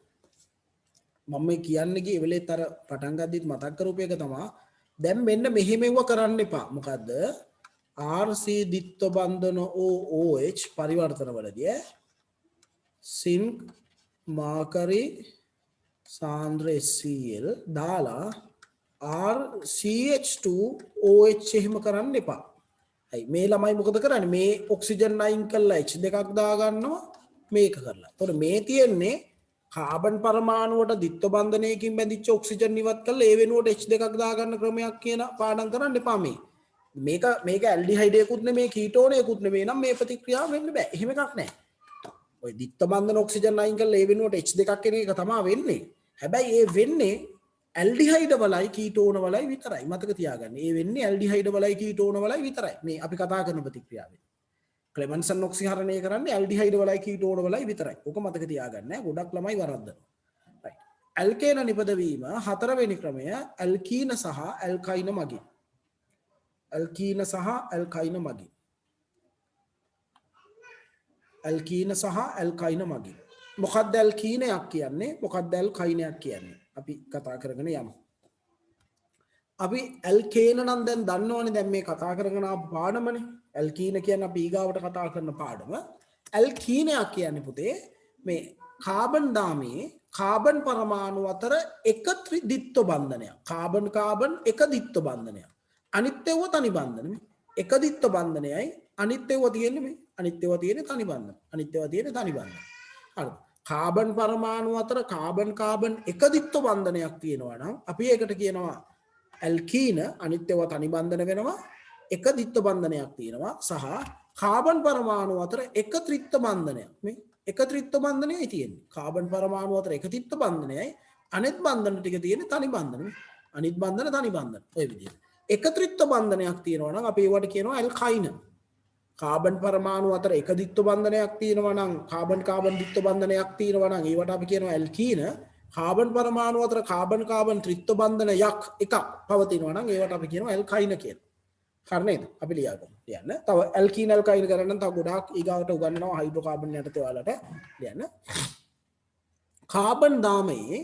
Speaker 1: මම මේ කියන්නේ ගියේ වෙලෙත් අර පටන් ගද්දිත් මතක් කරපු එක තමයි දැන් මෙන්න මෙහෙමව කරන්න එපා. මොකද්ද? RC ද්විත්ව බන්ධන OH පරිවර්තන වලදී සින්ක් මාකරි සාන්ද්‍ර HCl දාලා RCH2OH එහෙම කරන්න එපා. හයි මේ ළමයි මොකද කරන්නේ? මේ ඔක්සිජන් අයින් කරලා H2ක් දා ගන්නවා මේක කරලා. එතකොට මේ තියෙන්නේ කාබන් පරමාණුවට ද්විත්ව බන්ධනයකින් බැඳිච්ච ඔක්සිජන් ඉවත් කරලා ඒ වෙනුවට H දෙකක් දාගන්න ක්‍රමයක් කියන පාඩම් කරන්න එපා මේ. මේක ඇල්ඩිහයිඩයකුත් නෙමේ කීටෝනයකුත් නෙමේ නම් මේ ප්‍රතික්‍රියාව වෙන්න බෑ. එහෙම එකක් නැහැ. ඔය ද්විත්ව බන්ධන ඔක්සිජන් අයින් කරලා ඒ වෙනුවට H දෙකක් කියන එක තමයි වෙන්නේ. හැබැයි ඒ වෙන්නේ ඇල්ඩිහයිඩ වලයි කීටෝන වලයි විතරයි. මතක තියාගන්න. ඒ වෙන්නේ ඇල්ඩිහයිඩ වලයි කීටෝන වලයි විතරයි. මේ අපි කතා කරන ප්‍රතික්‍රියාවේ. ක්ලෙමන්සන් ඔක්සිහරණය කරන්නේ ඇල්ඩිහයිඩ වලයි කීටෝන වලයි විතරයි. ඕක මතක තියාගන්න. ගොඩක් ළමයි වරද්දනවා. right. ඇල්කේන නිපදවීම හතරවෙනි ක්‍රමය ඇල්කීන සහ ඇල්කයින මගින්. ඇල්කීන සහ ඇල්කයින මගින්. ඇල්කීන සහ ඇල්කයින මගින්. මොකක්ද ඇල්කීනයක් කියන්නේ? මොකක්ද ඇල්කයිනයක් කියන්නේ? අපි කතා කරගෙන යමු. අපි ඇල්කේන නම් දැන් දන්නවනේ දැන් මේ කතා කරගෙන ආපු පාඩමනේ. ඇල්කීන කියන්නේ අපි ඊගාවට කතා කරන පාඩම. ඇල්කීනයක් කියන්නේ පුතේ මේ කාබන් දාමේ කාබන් පරමාණු අතර එක ද්විත්ව බන්ධනයක්. කාබන් එක ද්විත්ව බන්ධනයක්. අනිත් ඒවා තනි බන්ධන. එක ද්විත්ව බන්ධනයයි අනිත් ඒවා තියෙන්නේ මේ. අනිත් ඒවා තියෙන්නේ තනි බන්ධන. අනිත් ඒවා තියෙන්නේ තනි බන්ධන. හරිද? කාබන් පරමාණු අතර කාබන් එක ද්විත්ව බන්ධනයක් තියෙනවා නම් අපි ඒකට කියනවා ඇල්කීන. අනිත් ඒවා තනි බන්ධන වෙනවා. එක ද්විත්ව බන්ධනයක් තියෙනවා සහ කාබන් පරමාණු අතර එක ත්‍රිත්ව බන්ධනයක්. මේ එක ත්‍රිත්ව බන්ධනයයි තියෙන්නේ. කාබන් පරමාණු අතර එක ත්‍රිත්ව බන්ධනයයි අනිත් බන්ධන ටික තියෙන්නේ තනි බන්ධන. අනිත් බන්ධන තනි බන්ධන. ඔය විදිහට. එක ත්‍රිත්ව බන්ධනයක් තියෙනවා නම් අපි ඒවට කියනවා ඇල්කයින. කාබන් පරමාණු අතර එක ද්විත්ව බන්ධනයක් තියෙනවා නම් කාබන් ද්විත්ව බන්ධනයක් තියෙනවා නම් ඒවට අපි කියනවා ඇල්කීන. කාබන් පරමාණු අතර කාබන් ත්‍රිත්ව බන්ධනයක් එකක් පවතිනවා නම් ඒවට අපි කියනවා ඇල්කයින කියලා. හරි නේද? අපි ලියගමු. ලියන්න. තව ඇල්කීන ඇල්කයින කරන්න තව ගොඩාක් ඊගාවට උගන්වනවා හයිඩ්‍රෝකාබන් යටතේ ඔයාලට. ලියන්න. කාබන් දාමේ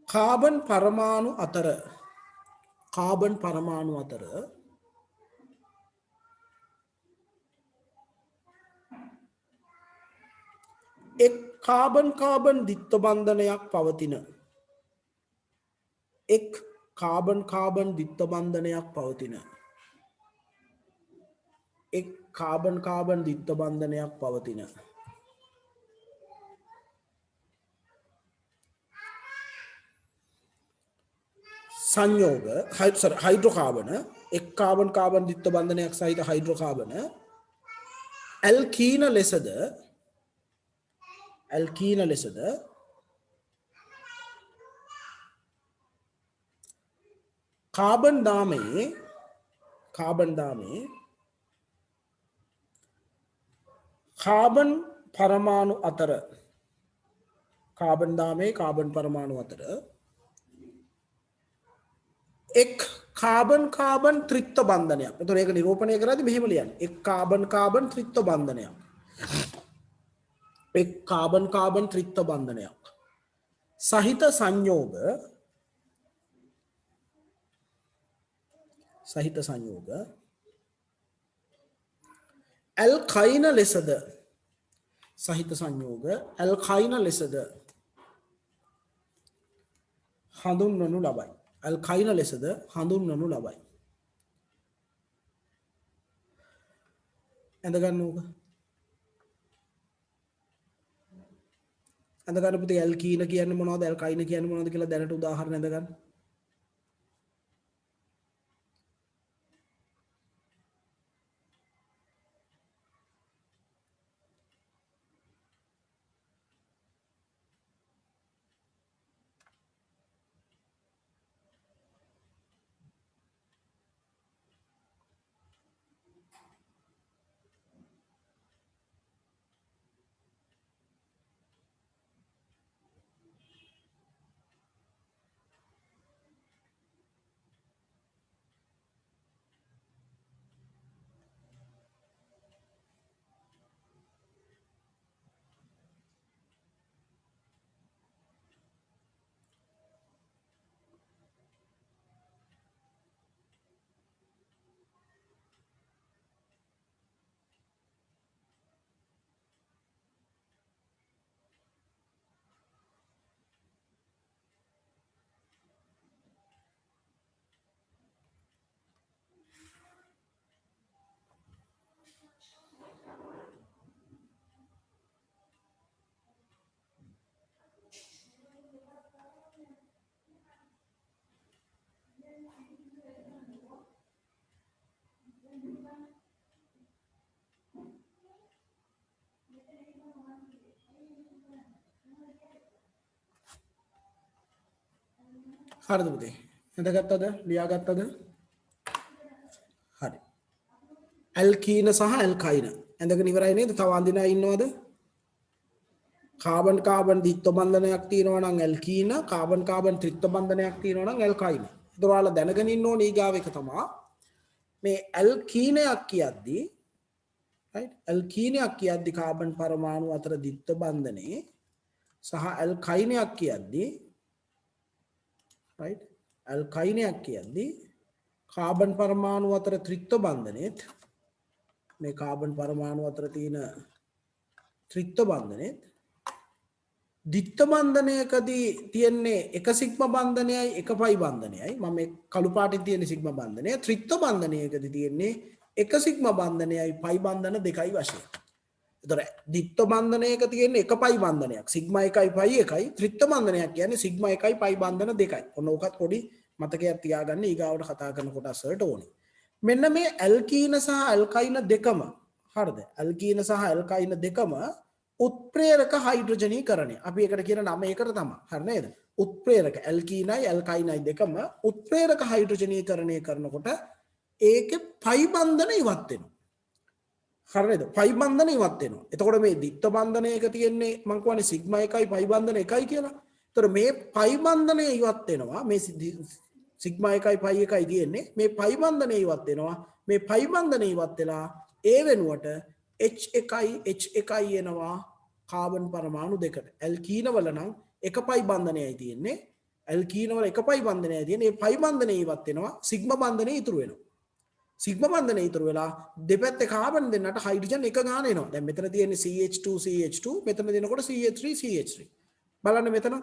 Speaker 1: කාබන් පරමාණු අතර එක් කාබන් ද්විත්ව බන්ධනයක් පවතින. එක් කාබන් ද්විත්ව බන්ධනයක් පවතින. එක් කාබන් ද්විත්ව බන්ධනයක් පවතින. සංයෝග හයිඩ්‍රෝකාබන එක් කාබන් ද්විත්ව බන්ධනයක් සහිත හයිඩ්‍රෝකාබන ඇල්කීන ලෙසද කාබන් දාමේ කාබන් පරමාණු අතර එක් කාබන් ත්‍රිත්ව බන්ධනයක්. එතකොට ඒක නිරූපණය කරද්දී මෙහෙම ලියන්න. එක් කාබන් ත්‍රිත්ව බන්ධනයක්. එක් කාබන් ත්‍රිත්ව බන්ධනයක්. සහිත සංයෝග ඇල්කයින ලෙසද හඳුන්වනු ලබයි. ඇල්කයින ලෙසද හඳුන්වනු ලබයි. ඇඳගන්න ඕක. ඇඳගන්න පුතේ ඇල්කීන කියන්නේ මොනවද? ඇල්කයින කියන්නේ මොනවද කියලා දැනට උදාහරණ ඇඳගන්න. හරිද පුතේ? එඳගත්තද? ලියාගත්තද? හරි. ඇල්කීන සහ ඇල්කයින ඇඳගෙන ඉවරයි නේද? තව අඳිනා ඉන්නවද? කාබන් කාබන් ද්විත්ව බන්ධනයක් තියෙනවා නම් ඇල්කීන, කාබන් කාබන් ත්‍රිත්ව බන්ධනයක් තියෙනවා නම් ඇල්කයින. ඒතර ඔයාලා දැනගෙන ඉන්න ඕනේ ඊගාව එක තමයි මේ ඇල්කීනයක් කියද්දී right ඇල්කීනයක් කියද්දී කාබන් පරමාණු අතර ද්විත්ව බන්ධනේ සහ ඇල්කයිනයක් කියද්දී right ඇල්කයිනයක් කියද්දී කාබන් පරමාණු අතර ත්‍රිත්ව බන්ධනෙත් මේ කාබන් පරමාණු අතර තියෙන ත්‍රිත්ව බන්ධනෙත් ද්විත්ව බන්ධනයකදී තියෙන්නේ එක සිග්මා බන්ධනයයි එක පයි බන්ධනයයි මම මේ කළු පාටින් තියෙන සිග්මා බන්ධනය ත්‍රිත්ව බන්ධනයකදී තියෙන්නේ එක සිග්මා බන්ධනයයි පයි බන්ධන දෙකයි වශයෙන්. ඒතර ද්විත්ව බන්ධනයක තියෙන්නේ එක පයි බන්ධනයක් සිග්මා 1යි පයි 1යි ත්‍රිත්ව බන්ධනයක් කියන්නේ සිග්මා 1යි පයි බන්ධන දෙකයි. ඔන්න ඕකත් පොඩි මතකයක් තියාගන්න ඊගාවට කතා කරන කොටස් වලට ඕනේ. මෙන්න මේ ඇල්කීන සහ ඇල්කයින දෙකම හරිද? ඇල්කීන සහ ඇල්කයින දෙකම උත්ප්‍රේරක හයිඩ්‍රජනීකරණය. අපි ඒකට කියන නම ඒකට තමයි. හරි නේද? උත්ප්‍රේරක ඇල්කීනයි ඇල්කයිනයි දෙකම උත්ප්‍රේරක හයිඩ්‍රජනීකරණය කරනකොට ඒකේ පයි බන්ධන ඉවත් වෙනවා. හරි නේද? පයි බන්ධන ඉවත් වෙනවා. එතකොට මේ ද්විත්ව බන්ධනයක තියෙන්නේ මම කියන්නේ සිග්මා 1යි පයි බන්ධන 1යි කියලා. එතකොට මේ පයි බන්ධනය ඉවත් වෙනවා. මේ සිග්මා 1යි පයි 1යි තියෙන්නේ. මේ පයි බන්ධනය ඉවත් වෙනවා. මේ පයි බන්ධනය ඉවත් වෙලා ඒ වෙනුවට H1 එනවා කාබන් පරමාණු දෙකට. ඇල්කීන වල නම් එක පයි බන්ධනයයි තියෙන්නේ. ඇල්කීන වල එක පයි බන්ධනයයි තියෙන්නේ. මේ පයි බන්ධනය ඉවත් වෙනවා. සිග්මා බන්ධනය ඉතුරු වෙනවා. සිග්මා බන්ධනය ඉතුරු වෙලා දෙපැත්තේ කාබන් දෙන්නට හයිඩ්‍රජන් එක ගාන එනවා. දැන් මෙතන තියෙන්නේ CH2 මෙතන දෙනකොට CH3 බලන්න මෙතන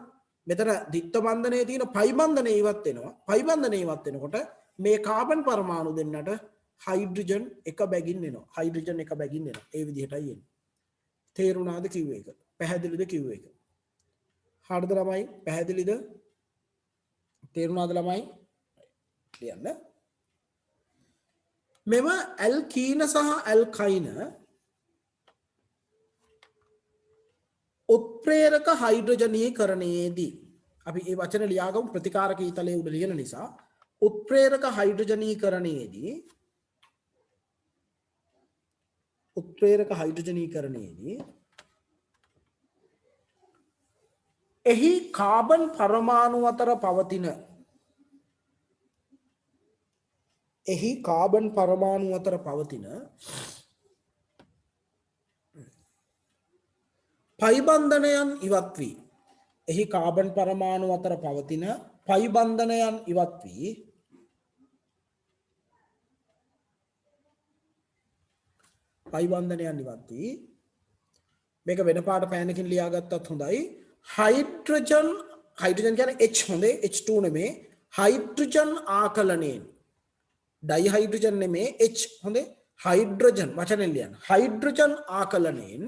Speaker 1: ද්විත්ව බන්ධනයේ තියෙන පයි බන්ධනය ඉවත් වෙනවා. පයි බන්ධනය ඉවත් වෙනකොට මේ කාබන් පරමාණු දෙන්නට හයිඩ්‍රජන් එක බැගින් එනවා. හයිඩ්‍රජන් එක බැගින් එනවා. ඒ විදිහටයි එන්නේ. තේරුණාද කිව්ව එක? පැහැදිලිද කිව්ව එක? හරිද ළමයි? පැහැදිලිද? තේරුණාද ළමයි? ලියන්න. මෙම ඇල්කීන සහ ඇල්කයින උත්ප්‍රේරක හයිඩ්‍රජනීකරණයේදී අපි මේ වචන ලියාගමු ප්‍රතිකාරක ඊතලයේ උඩ ලියන නිසා උත්ප්‍රේරක හයිඩ්‍රජනීකරණයේදී එහි කාබන් පරමාණු අතර පවතින පයි බන්ධනයන් ඉවත් වී එහි කාබන් පරමාණු අතර පවතින පයි බන්ධනයන් ඉවත් වී මේක වෙන පාට පෑනකින් ලියාගත්තත් හොඳයි. හයිඩ්‍රජන් කියන්නේ H හොඳේ H2 නෙමේ හයිඩ්‍රජන් ආකලනයෙන් ඩයිහයිඩ්‍රජන් නෙමේ H හොඳේ හයිඩ්‍රජන් වචනෙන් ලියන්න. හයිඩ්‍රජන් ආකලනයෙන්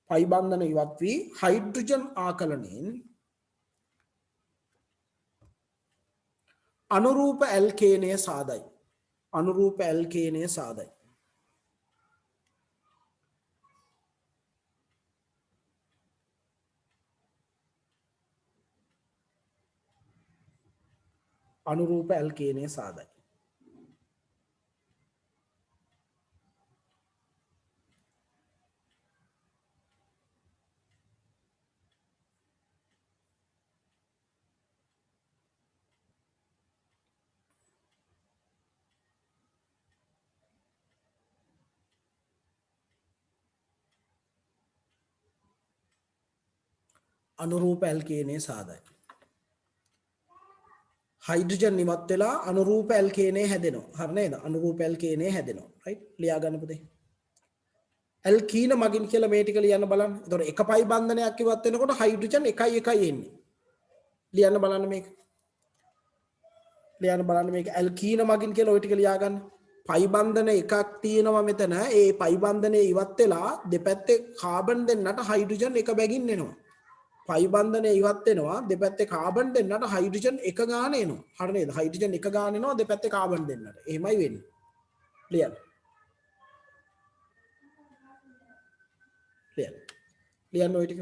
Speaker 1: පයි බන්ධන ඉවත් වී හයිඩ්‍රජන් ආකලනයෙන් අනුරූප ඇල්කේනය සාදයි. අනුරූප ඇල්කේනය සාදයි. අනුරූප ඇල්කේනය සාදයි. අනුරූප ඇල්කේනය සාදයි. හයිඩ්‍රජන් ඉවත් වෙලා අනුරූප ඇල්කේනය හැදෙනවා. හරි නේද? අනුරූප ඇල්කේනය හැදෙනවා. රයිට්? ලියා ගන්න පුතේ. ඇල්කීන මගින් කියලා මේ ටික ලියන්න බලන්න. එතකොට එක පයි බන්ධනයක් ඉවත් වෙනකොට හයිඩ්‍රජන් 1 එන්නේ. ලියන්න බලන්න මේක. ඇල්කීන මගින් කියලා ওই ටික ලියා ගන්න. පයි බන්ධන එකක් තියෙනවා මෙතන. ඒ පයි බන්ධනය ඉවත් වෙලා දෙපැත්තේ කාබන් දෙන්නට හයිඩ්‍රජන් එක බැගින් එනවා. පයි බන්ධනය ඉවත් වෙනවා දෙපැත්තේ කාබන් දෙන්නට හයිඩ්‍රජන් එක ගාන එනවා. හරි නේද? හයිඩ්‍රජන් එක ගාන එනවා දෙපැත්තේ කාබන් දෙන්නට. එහෙමයි වෙන්නේ. ලියන්න. ලියන්න ওই ටික.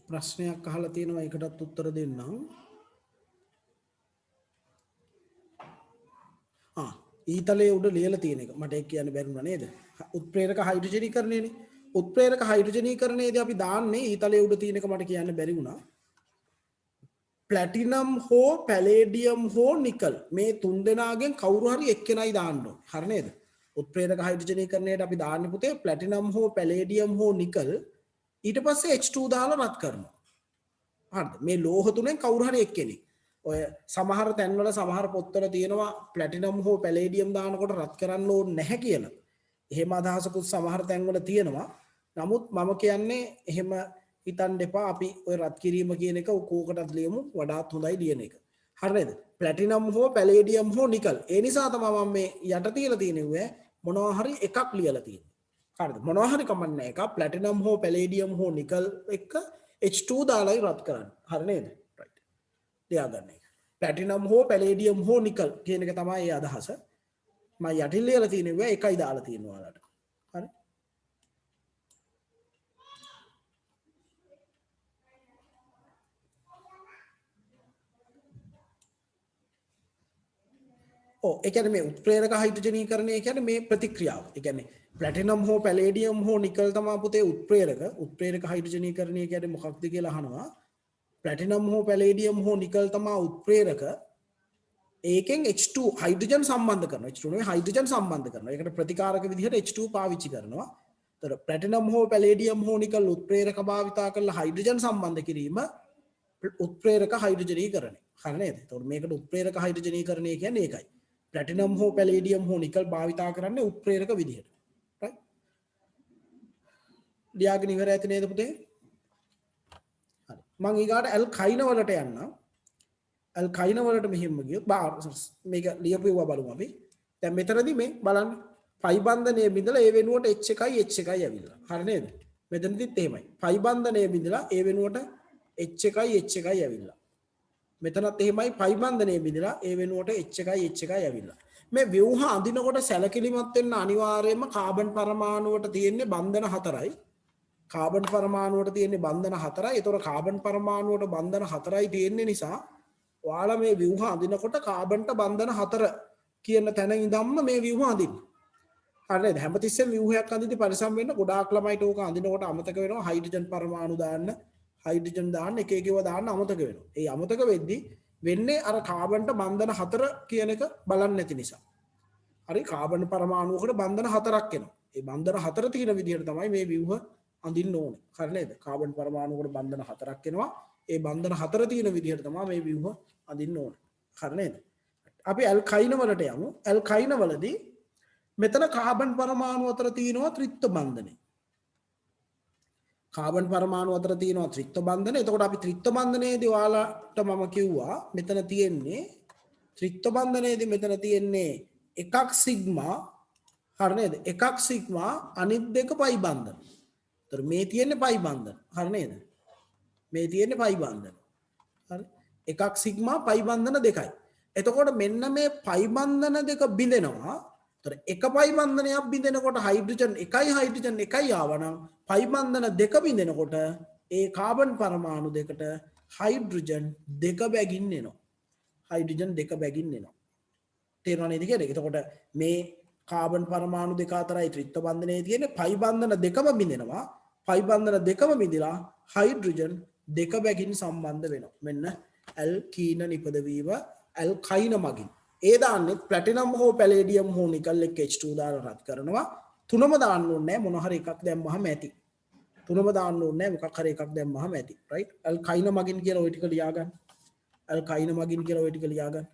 Speaker 1: ප්‍රශ්නයක් අහලා තියෙනවා ඒකටත් උත්තර දෙන්නම්. ඊතලයේ උඩ ලියලා තියෙන එක මට ඒක කියන්න බැරුණා නේද? උත්ප්‍රේරක හයිඩ්‍රජනීකරණයනේ. උත්ප්‍රේරක හයිඩ්‍රජනීකරණයේදී අපි දාන්නේ ඊතලයේ උඩ තියෙන එක මට කියන්න බැරි වුණා. ප්ලැටිනම් හෝ පැලේඩියම් හෝ නිකල් මේ තුන් දෙනාගෙන් කවුරු හරි එක්කෙනයි දාන්න ඕනේ. හරි නේද? උත්ප්‍රේරක හයිඩ්‍රජනීකරණයට අපි දාන්නේ පුතේ ප්ලැටිනම් හෝ පැලේඩියම් හෝ නිකල් ඊට පස්සේ H2 දාලා රත් කරනවා. හරිද? මේ ලෝහ තුනෙන් කවුරු හරි එක්කෙනෙක්. ඔය සමහර තැන්වල සමහර පොත්වල තියෙනවා ප්ලැටිනම් හෝ පැලේඩියම් දානකොට රත් කරන්න ඕනේ නැහැ කියලා. එහෙම අදහසකුත් සමහර තැන්වල තියෙනවා. නමුත් මම කියන්නේ එහෙම හිතන්න එපා අපි ඔය රත් කිරීම කියන එක කෝකටත් ලියමු වඩාත් හොඳයි ලියන එක. හරි නේද? ප්ලැටිනම් හෝ පැලේඩියම් හෝ නිකල්. ඒ නිසා තමයි මම මේ යට තියලා තියෙන්නේ මොනවා හරි එකක් ලියලා තියෙන්නේ. හරිද? මොනවා හරි කමක් නැහැ. එකක් ප්ලැටිනම් හෝ පැලේඩියම් හෝ නිකල් එක H2 දාලායි රත් කරන්න. හරි නේද? right. ලියාගන්න එක. ප්ලැටිනම් හෝ පැලේඩියම් හෝ නිකල් කියන එක තමයි ඒ අදහස. මම යටින් ලියලා තියෙන්නේ එකයි දාලා තියෙනවා ඔයාලට. හරි? ඒ කියන්නේ මේ උත්ප්‍රේරක හයිඩ්‍රජනීකරණය කියන්නේ මේ ප්‍රතික්‍රියාව. ඒ කියන්නේ ප්ලැටිනම් හෝ පැලේඩියම් හෝ නිකල් තමයි පුතේ උත්ප්‍රේරක. උත්ප්‍රේරක හයිඩ්‍රජනීකරණය කියන්නේ මොකක්ද කියලා අහනවා. ප්ලැටිනම් හෝ පැලේඩියම් හෝ නිකල් තමයි උත්ප්‍රේරක. ඒකෙන් H2 හයිඩ්‍රජන් සම්බන්ධ කරනවා. H2 නෙවෙයි හයිඩ්‍රජන් සම්බන්ධ කරනවා. ඒකට ප්‍රතිකාරක විදිහට H2 පාවිච්චි කරනවා. ඒතර ප්ලැටිනම් හෝ පැලේඩියම් හෝ නිකල් උත්ප්‍රේරක භාවිතා කරලා හයිඩ්‍රජන් සම්බන්ධ කිරීම උත්ප්‍රේරක හයිඩ්‍රජනීකරණය. හරි නේද? ඒතකොට මේකට උත්ප්‍රේරක හයිඩ්‍රජනීකරණය කියන්නේ ඒකයි. ප්ලැටිනම් හෝ පැලේඩියම් හෝ නිකල් භාවිතා කරන්නේ උත්ප්‍රේරක විදිහට. right? ලියාගෙන ඉවර ඇති නේද පුතේ? හරි. මම ඊගාට ඇල්කයින වලට යන්නම්. ඇල්කයින වලට මෙහෙම ගියොත් මේක ලියපුවා බලමු අපි. දැන් මෙතනදී මේ බලන්න පයි බන්ධනයේ බිඳලා ඒ වෙනුවට H1 ඇවිල්ලා. හරි නේද? මෙතනදිත් එහෙමයි. පයි බන්ධනයේ බිඳලා ඒ වෙනුවට H1 ඇවිල්ලා. මෙතනත් එහෙමයි පයි බන්ධනයේ බිඳලා ඒ වෙනුවට H1 ඇවිල්ලා. මේ ව්‍යුහ අඳිනකොට සැලකිලිමත් වෙන්න අනිවාර්යයෙන්ම කාබන් පරමාණුවට තියෙන්නේ බන්ධන 4යි. කාබන් පරමාණුවට තියෙන්නේ බන්ධන 4යි. ඒතකොට කාබන් පරමාණුවට බන්ධන 4යි තියෙන්නේ නිසා ඔයාලා මේ ව්‍යුහ අඳිනකොට කාබන්ට බන්ධන 4 කියන තැන ඉඳන්ම මේ ව්‍යුහ අඳින්න. හරිද? හැමතිස්සෙම ව්‍යුහයක් අඳිද්දී පරිසම් වෙන්න ගොඩාක් ළමයිට ඕක අඳිනකොට අමතක වෙනවා හයිඩ්‍රජන් පරමාණු දාන්න, හයිඩ්‍රජන් දාන්න එක එක ඒවා දාන්න අමතක වෙනවා. ඒ අමතක වෙද්දී වෙන්නේ අර කාබන්ට බන්ධන 4 කියන එක බලන්නේ නැති නිසා. හරි කාබන් පරමාණුවකට බන්ධන 4ක් එනවා. ඒ බන්ධන 4 තියෙන විදිහට තමයි මේ ව්‍යුහ අඳින්න ඕනේ. හරි නේද? කාබන් පරමාණුවකට බන්ධන 4ක් එනවා. ඒ බන්ධන 4 තියෙන විදිහට තමයි මේ ව්‍යුහ අඳින්න ඕනේ. හරි නේද? අපි ඇල්කයින වලට යමු. ඇල්කයින වලදී මෙතන කාබන් පරමාණු අතර තියෙනවා ත්‍රිත්ව බන්ධනය. කාබන් පරමාණු අතර තියෙනවා ත්‍රිත්ව බන්ධනය. එතකොට අපි ත්‍රිත්ව බන්ධනයේදී ඔයාලට මම කිව්වා මෙතන තියෙන්නේ ත්‍රිත්ව බන්ධනයේදී මෙතන තියෙන්නේ එකක් සිග්මා හරි නේද? එකක් සිග්මා අනිත් දෙක පයි බන්ධන. ඒතර මේ තියෙන්නේ පයි බන්ධන. හරි නේද? මේ තියෙන්නේ පයි බන්ධන. හරි? එකක් සිග්මා පයි බන්ධන දෙකයි. එතකොට මෙන්න මේ පයි බන්ධන දෙක බිඳෙනවා. ඒතර එක පයි බන්ධනයක් බිඳෙනකොට හයිඩ්‍රජන් එකයි ආවනම් පයි බන්ධන දෙක බිඳෙනකොට ඒ කාබන් පරමාණු දෙකට හයිඩ්‍රජන් දෙක බැගින් එනවා. හයිඩ්‍රජන් දෙක බැගින් එනවා. තේරුණා නේද කියන්නේ? එතකොට මේ කාබන් පරමාණු දෙක අතරයි ත්‍රිත්ව බන්ධනයේ තියෙන්නේ පයි බන්ධන දෙකම බිඳෙනවා. පයි බන්ධන දෙකම බිඳිලා හයිඩ්‍රජන් දෙක බැගින් සම්බන්ධ වෙනවා. මෙන්න ඇල්කීන නිපදවීම ඇල්කයින මගින්. ඒ දාන්නේ ප්ලැටිනම් හෝ පැලේඩියම් හෝ නිකල් එක්ක H2 දාලා රත් කරනවා. තුනම දාන්න ඕනේ නැහැ. මොන හරි එකක් දැම්මහම ඇති. තුනම දාන්න ඕනේ නැහැ. මොකක් හරි එකක් දැම්මහම ඇති. right? ඇල්කයින මගින් කියලා ওই ටික ලියා ගන්න. ඇල්කයින මගින් කියලා ওই ටික ලියා ගන්න.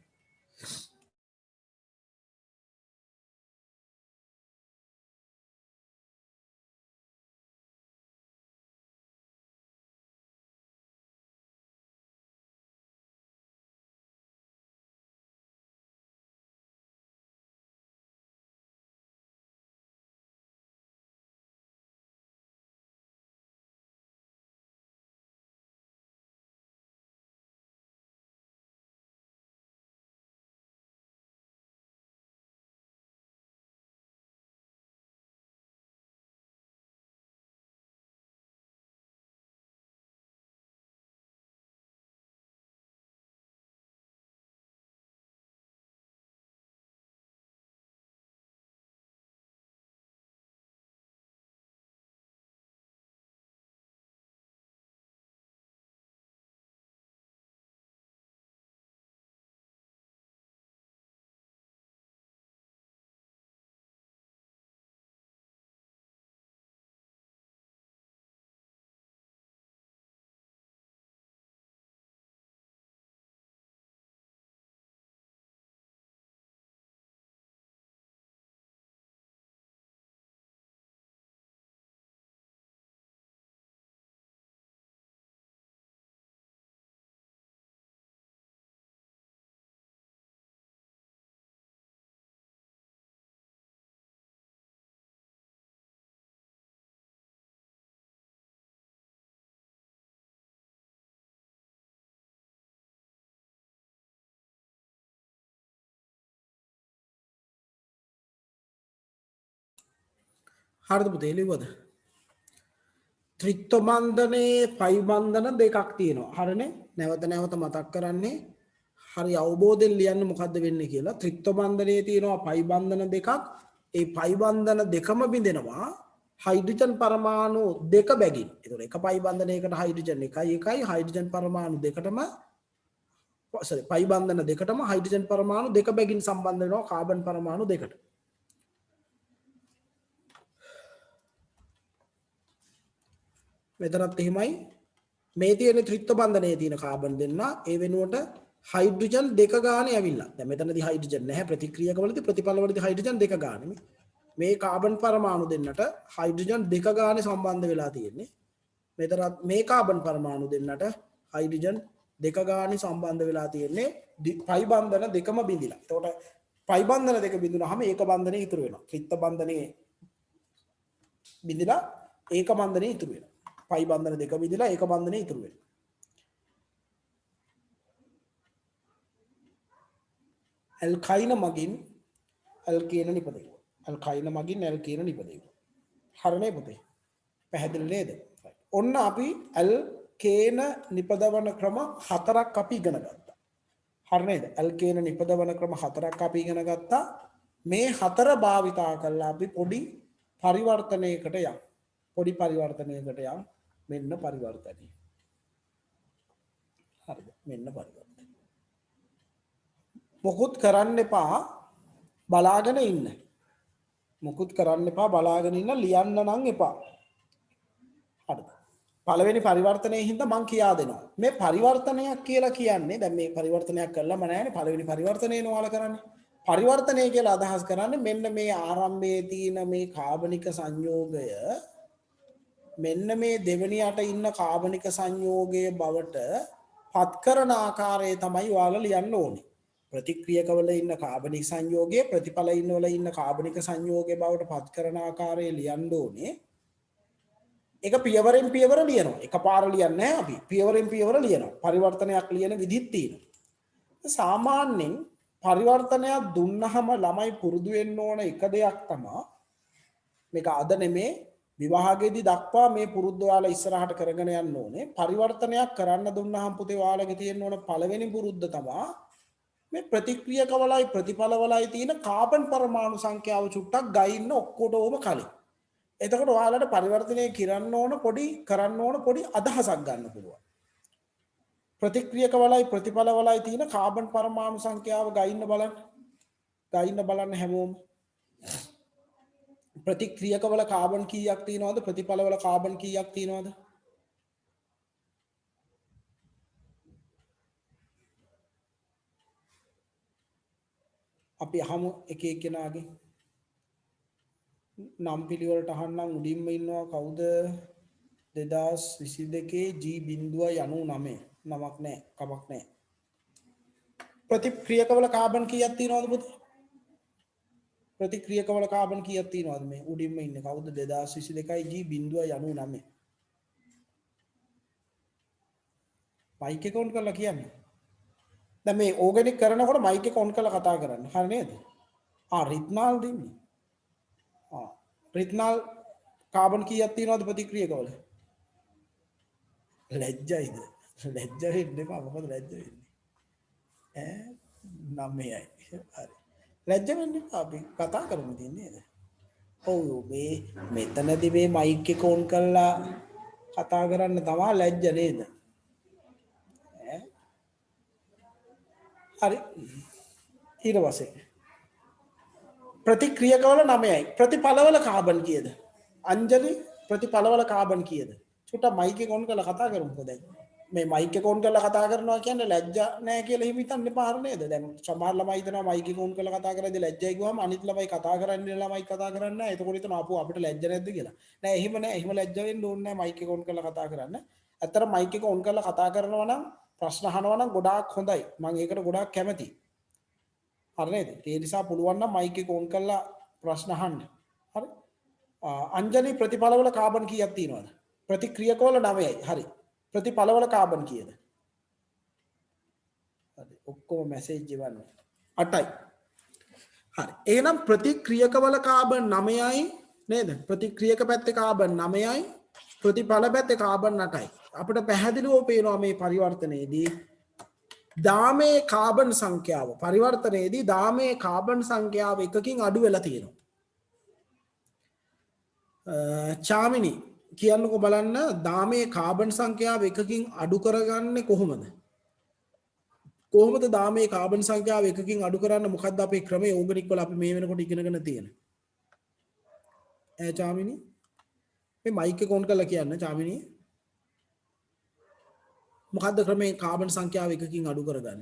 Speaker 1: හරිද පුතේ ලිව්වද? ත්‍රිත්ව බන්ධනයේ පයි බන්ධන දෙකක් තියෙනවා. හරිනේ? නැවත නැවත මතක් කරන්නේ හරි අවබෝධයෙන් ලියන්න මොකද්ද වෙන්නේ කියලා. ත්‍රිත්ව බන්ධනයේ තියෙනවා පයි බන්ධන දෙකක්. ඒ පයි බන්ධන දෙකම බිඳෙනවා හයිඩ්‍රජන් පරමාණු දෙක බැගින්. ඒතකොට එක පයි බන්ධනයකට හයිඩ්‍රජන් 1යි හයිඩ්‍රජන් පරමාණු දෙකටම පයි බන්ධන දෙකටම හයිඩ්‍රජන් පරමාණු දෙක බැගින් සම්බන්ධ වෙනවා කාබන් පරමාණු දෙකට. මෙතනත් එහෙමයි මේ තියෙන ත්‍රිත්ව බන්ධනයේ තියෙන කාබන් දෙන්න ඒ වෙනුවට හයිඩ්‍රජන් දෙක ගානේ ඇවිල්ලා. දැන් මෙතනදී හයිඩ්‍රජන් නැහැ ප්‍රතික්‍රියකවලදී ප්‍රතිඵලවලදී හයිඩ්‍රජන් දෙක ගානේ. මේ කාබන් පරමාණු දෙන්නට හයිඩ්‍රජන් දෙක ගානේ සම්බන්ධ වෙලා තියෙන්නේ. මෙතනත් මේ කාබන් පරමාණු දෙන්නට හයිඩ්‍රජන් දෙක ගානේ සම්බන්ධ වෙලා තියෙන්නේ පයි බන්ධන දෙකම බිඳිලා. එතකොට පයි බන්ධන දෙක බිඳුනහම ඒක බන්ධනේ ඉතුරු වෙනවා. ත්‍රිත්ව බන්ධනේ බිඳිලා ඒක බන්ධනේ ඉතුරු වෙනවා. පයි බන්ධන දෙක බිඳිලා ඒක බන්ධනේ ඉතුරු වෙනවා. ඇල්කයින මගින් ඇල්කේන නිපදෙනවා. ඇල්කයින මගින් ඇල්කේන නිපදෙනවා. හරිනේ පුතේ? පැහැදිලි නේද? ඔන්න අපි ඇල්කේන නිපදවන ක්‍රම 4ක් අපි ඉගෙන ගත්තා. හරි නේද? ඇල්කේන නිපදවන ක්‍රම 4ක් අපි ඉගෙන ගත්තා. මේ 4 භාවිතා කරලා අපි පොඩි පරිවර්තනයකට යමු. පොඩි පරිවර්තනයකට යමු. මෙන්න පරිවර්තනය. හරිද? මෙන්න පරිවර්තනය. මොකුත් කරන්න එපා බලාගෙන ඉන්න. මොකුත් කරන්න එපා බලාගෙන ඉන්න ලියන්න නම් එපා. හරිද? පළවෙනි පරිවර්තනයේ හින්දා මම කියා දෙනවා. මේ පරිවර්තනයක් කියලා කියන්නේ දැන් මේ පරිවර්තනයක් කළාම නෑනේ පළවෙනි පරිවර්තනය නෝවාල කරන්නේ. පරිවර්තනය කියලා අදහස් කරන්නේ මෙන්න මේ ආරම්භයේ තියෙන මේ කාබනික සංයෝගය මෙන්න මේ දෙවෙනියට ඉන්න කාබනික සංයෝගයේ බවට පත් කරන ආකාරය තමයි ඔයාලා ලියන්න ඕනේ. ප්‍රතික්‍රියකවල ඉන්න කාබනික සංයෝගයේ ප්‍රතිඵලයින් වල ඉන්න කාබනික සංයෝගයේ බවට පත් කරන ආකාරය ලියන්න ඕනේ. ඒක පියවරෙන් පියවර ලියනවා. එකපාර ලියන්නේ නැහැ අපි. පියවරෙන් පියවර ලියනවා. පරිවර්තනයක් ලියන විදිහක් තියෙනවා. සාමාන්‍යයෙන් පරිවර්තනයක් දුන්නහම ළමයි පුරුදු වෙන්න ඕන එක දෙයක් තමයි මේක අද නෙමේ විභාගයේදී දක්වා මේ පුරුද්ද ඔයාලා ඉස්සරහට කරගෙන යන්න ඕනේ. පරිවර්තනයක් කරන්න දුන්නහම පුතේ ඔයාලගේ තියෙන්න ඕන පළවෙනි පුරුද්ද තමයි මේ ප්‍රතික්‍රියකවලයි ප්‍රතිඵලවලයි තියෙන කාබන් පරමාණු සංඛ්‍යාව චුට්ටක් ගයින්න ඔක්කොටම කලින්. එතකොට ඔයාලට පරිවර්තනය කරන්න ඕන පොඩි අදහසක් ගන්න පුළුවන්. ප්‍රතික්‍රියකවලයි ප්‍රතිඵලවලයි තියෙන කාබන් පරමාණු සංඛ්‍යාව ගයින්න බලන්න හැමෝම. ප්‍රතික්‍රියකවල කාබන් කීයක් තියෙනවද ප්‍රතිඵලවල කාබන් කීයක් තියෙනවද? අපි අහමු එක එක්කෙනාගේ නම් පිළිවෙලට අහන්නම්. උඩින්ම ඉන්නවා කවුද? 2022 G.99 නමක් නැහැ කමක් නැහැ. ප්‍රතික්‍රියකවල කාබන් කීයක් තියෙනවද පුතේ? ප්‍රතික්‍රියකවල කාබන් කීයක් තියෙනවද? මේ උඩින්ම ඉන්නේ කවුද? 2022 G.99 මයික් එක ඔන් කරලා කියන්නේ. දැන් මේ ඕගනික් කරනකොට මයික් එක ඔන් කරලා කතා කරන්න. හරි නේද? රිත්නාල් දෙන්නේ. රිත්නාල් කාබන් කීයක් තියෙනවද ප්‍රතික්‍රියකවල? ලැජ්ජයිද? ලැජ්ජ වෙන්න එපා. මොකද ලැජ්ජ වෙන්නේ? 9යි. හරි. ලැජ්ජ වෙන්න එපා. අපි කතා කරමු තියන්නේ නේද? ඔව් මේ මෙතනදී මේ මයික් එක ඔන් කරලා කතා කරන්න තමයි ලැජ්ජ නේද? හරි. ඊට පස්සේ ප්‍රතික්‍රියකවල 9යි. ප්‍රතිඵලවල කාබන් කීයද? අංජලි ප්‍රතිඵලවල කාබන් කීයද? චුට්ටක් මයික් එක ඔන් කරලා කතා කරමුකෝ දැන්. මේ මයික් එක ඔන් කරලා කතා කරනවා කියන්නේ ලැජ්ජා නැහැ කියලා එහෙම හිතන්න එපා නේද? දැන් සමහර ළමයි හිතනවා මයික් එක ඔන් කරලා කතා කරද්දී ලැජ්ජයි ගියාම අනිත් ළමයි කතා කරන්නේ ළමයි කතා කරන්නේ නැහැ. එතකොට හිතනවා අපෝ අපිට ලැජ්ජ නැද්ද කියලා. නෑ එහෙම නෑ. එහෙම ලැජ්ජ වෙන්න ඕනේ නෑ මයික් එක ඔන් කරලා කතා කරන්න. ඇත්තට මයික් එක ඔන් කරලා කතා කරනවා නම් ප්‍රශ්න අහනවා නම් ගොඩාක් හොඳයි. මම ඒකට ගොඩාක් කැමතියි. හරි නේද? ඒ නිසා පුළුවන් නම් මයික් එක ඔන් කරලා ප්‍රශ්න අහන්න. හරි? අංජලි ප්‍රතිඵලවල කාබන් කීයක් තියෙනවද? ප්‍රතික්‍රියකවල 9යි. හරි. ප්‍රතිඵලවල කාබන් කීයද? හරි. ඔක්කොම මැසේජ් එවන්නේ. 8යි. හරි. එහෙනම් ප්‍රතික්‍රියකවල කාබන් 9යි නේද? ප්‍රතික්‍රියක පැත්තේ කාබන් 9යි ප්‍රතිඵල පැත්තේ කාබන් 8යි. අපිට පැහැදිලිව පේනවා මේ පරිවර්තනයේදී දාමේ කාබන් සංඛ්‍යාව පරිවර්තනයේදී දාමේ කාබන් සංඛ්‍යාව එකකින් අඩු වෙලා තියෙනවා. චාමිනි කියන්නකෝ බලන්න දාමේ කාබන් සංඛ්‍යාව එකකින් අඩු කරගන්නේ කොහොමද? කොහොමද දාමේ කාබන් සංඛ්‍යාව එකකින් අඩු කරන්න මොකක්ද අපේ ක්‍රමය ඕගනික් වල අපි මේ වෙනකොට ඉගෙනගෙන තියෙන. චාමිනි මේ මයික් එක ඔන් කරලා කියන්න චාමිනි. මොකද්ද ක්‍රමේ කාබන් සංඛ්‍යාව එකකින් අඩු කරගන්න?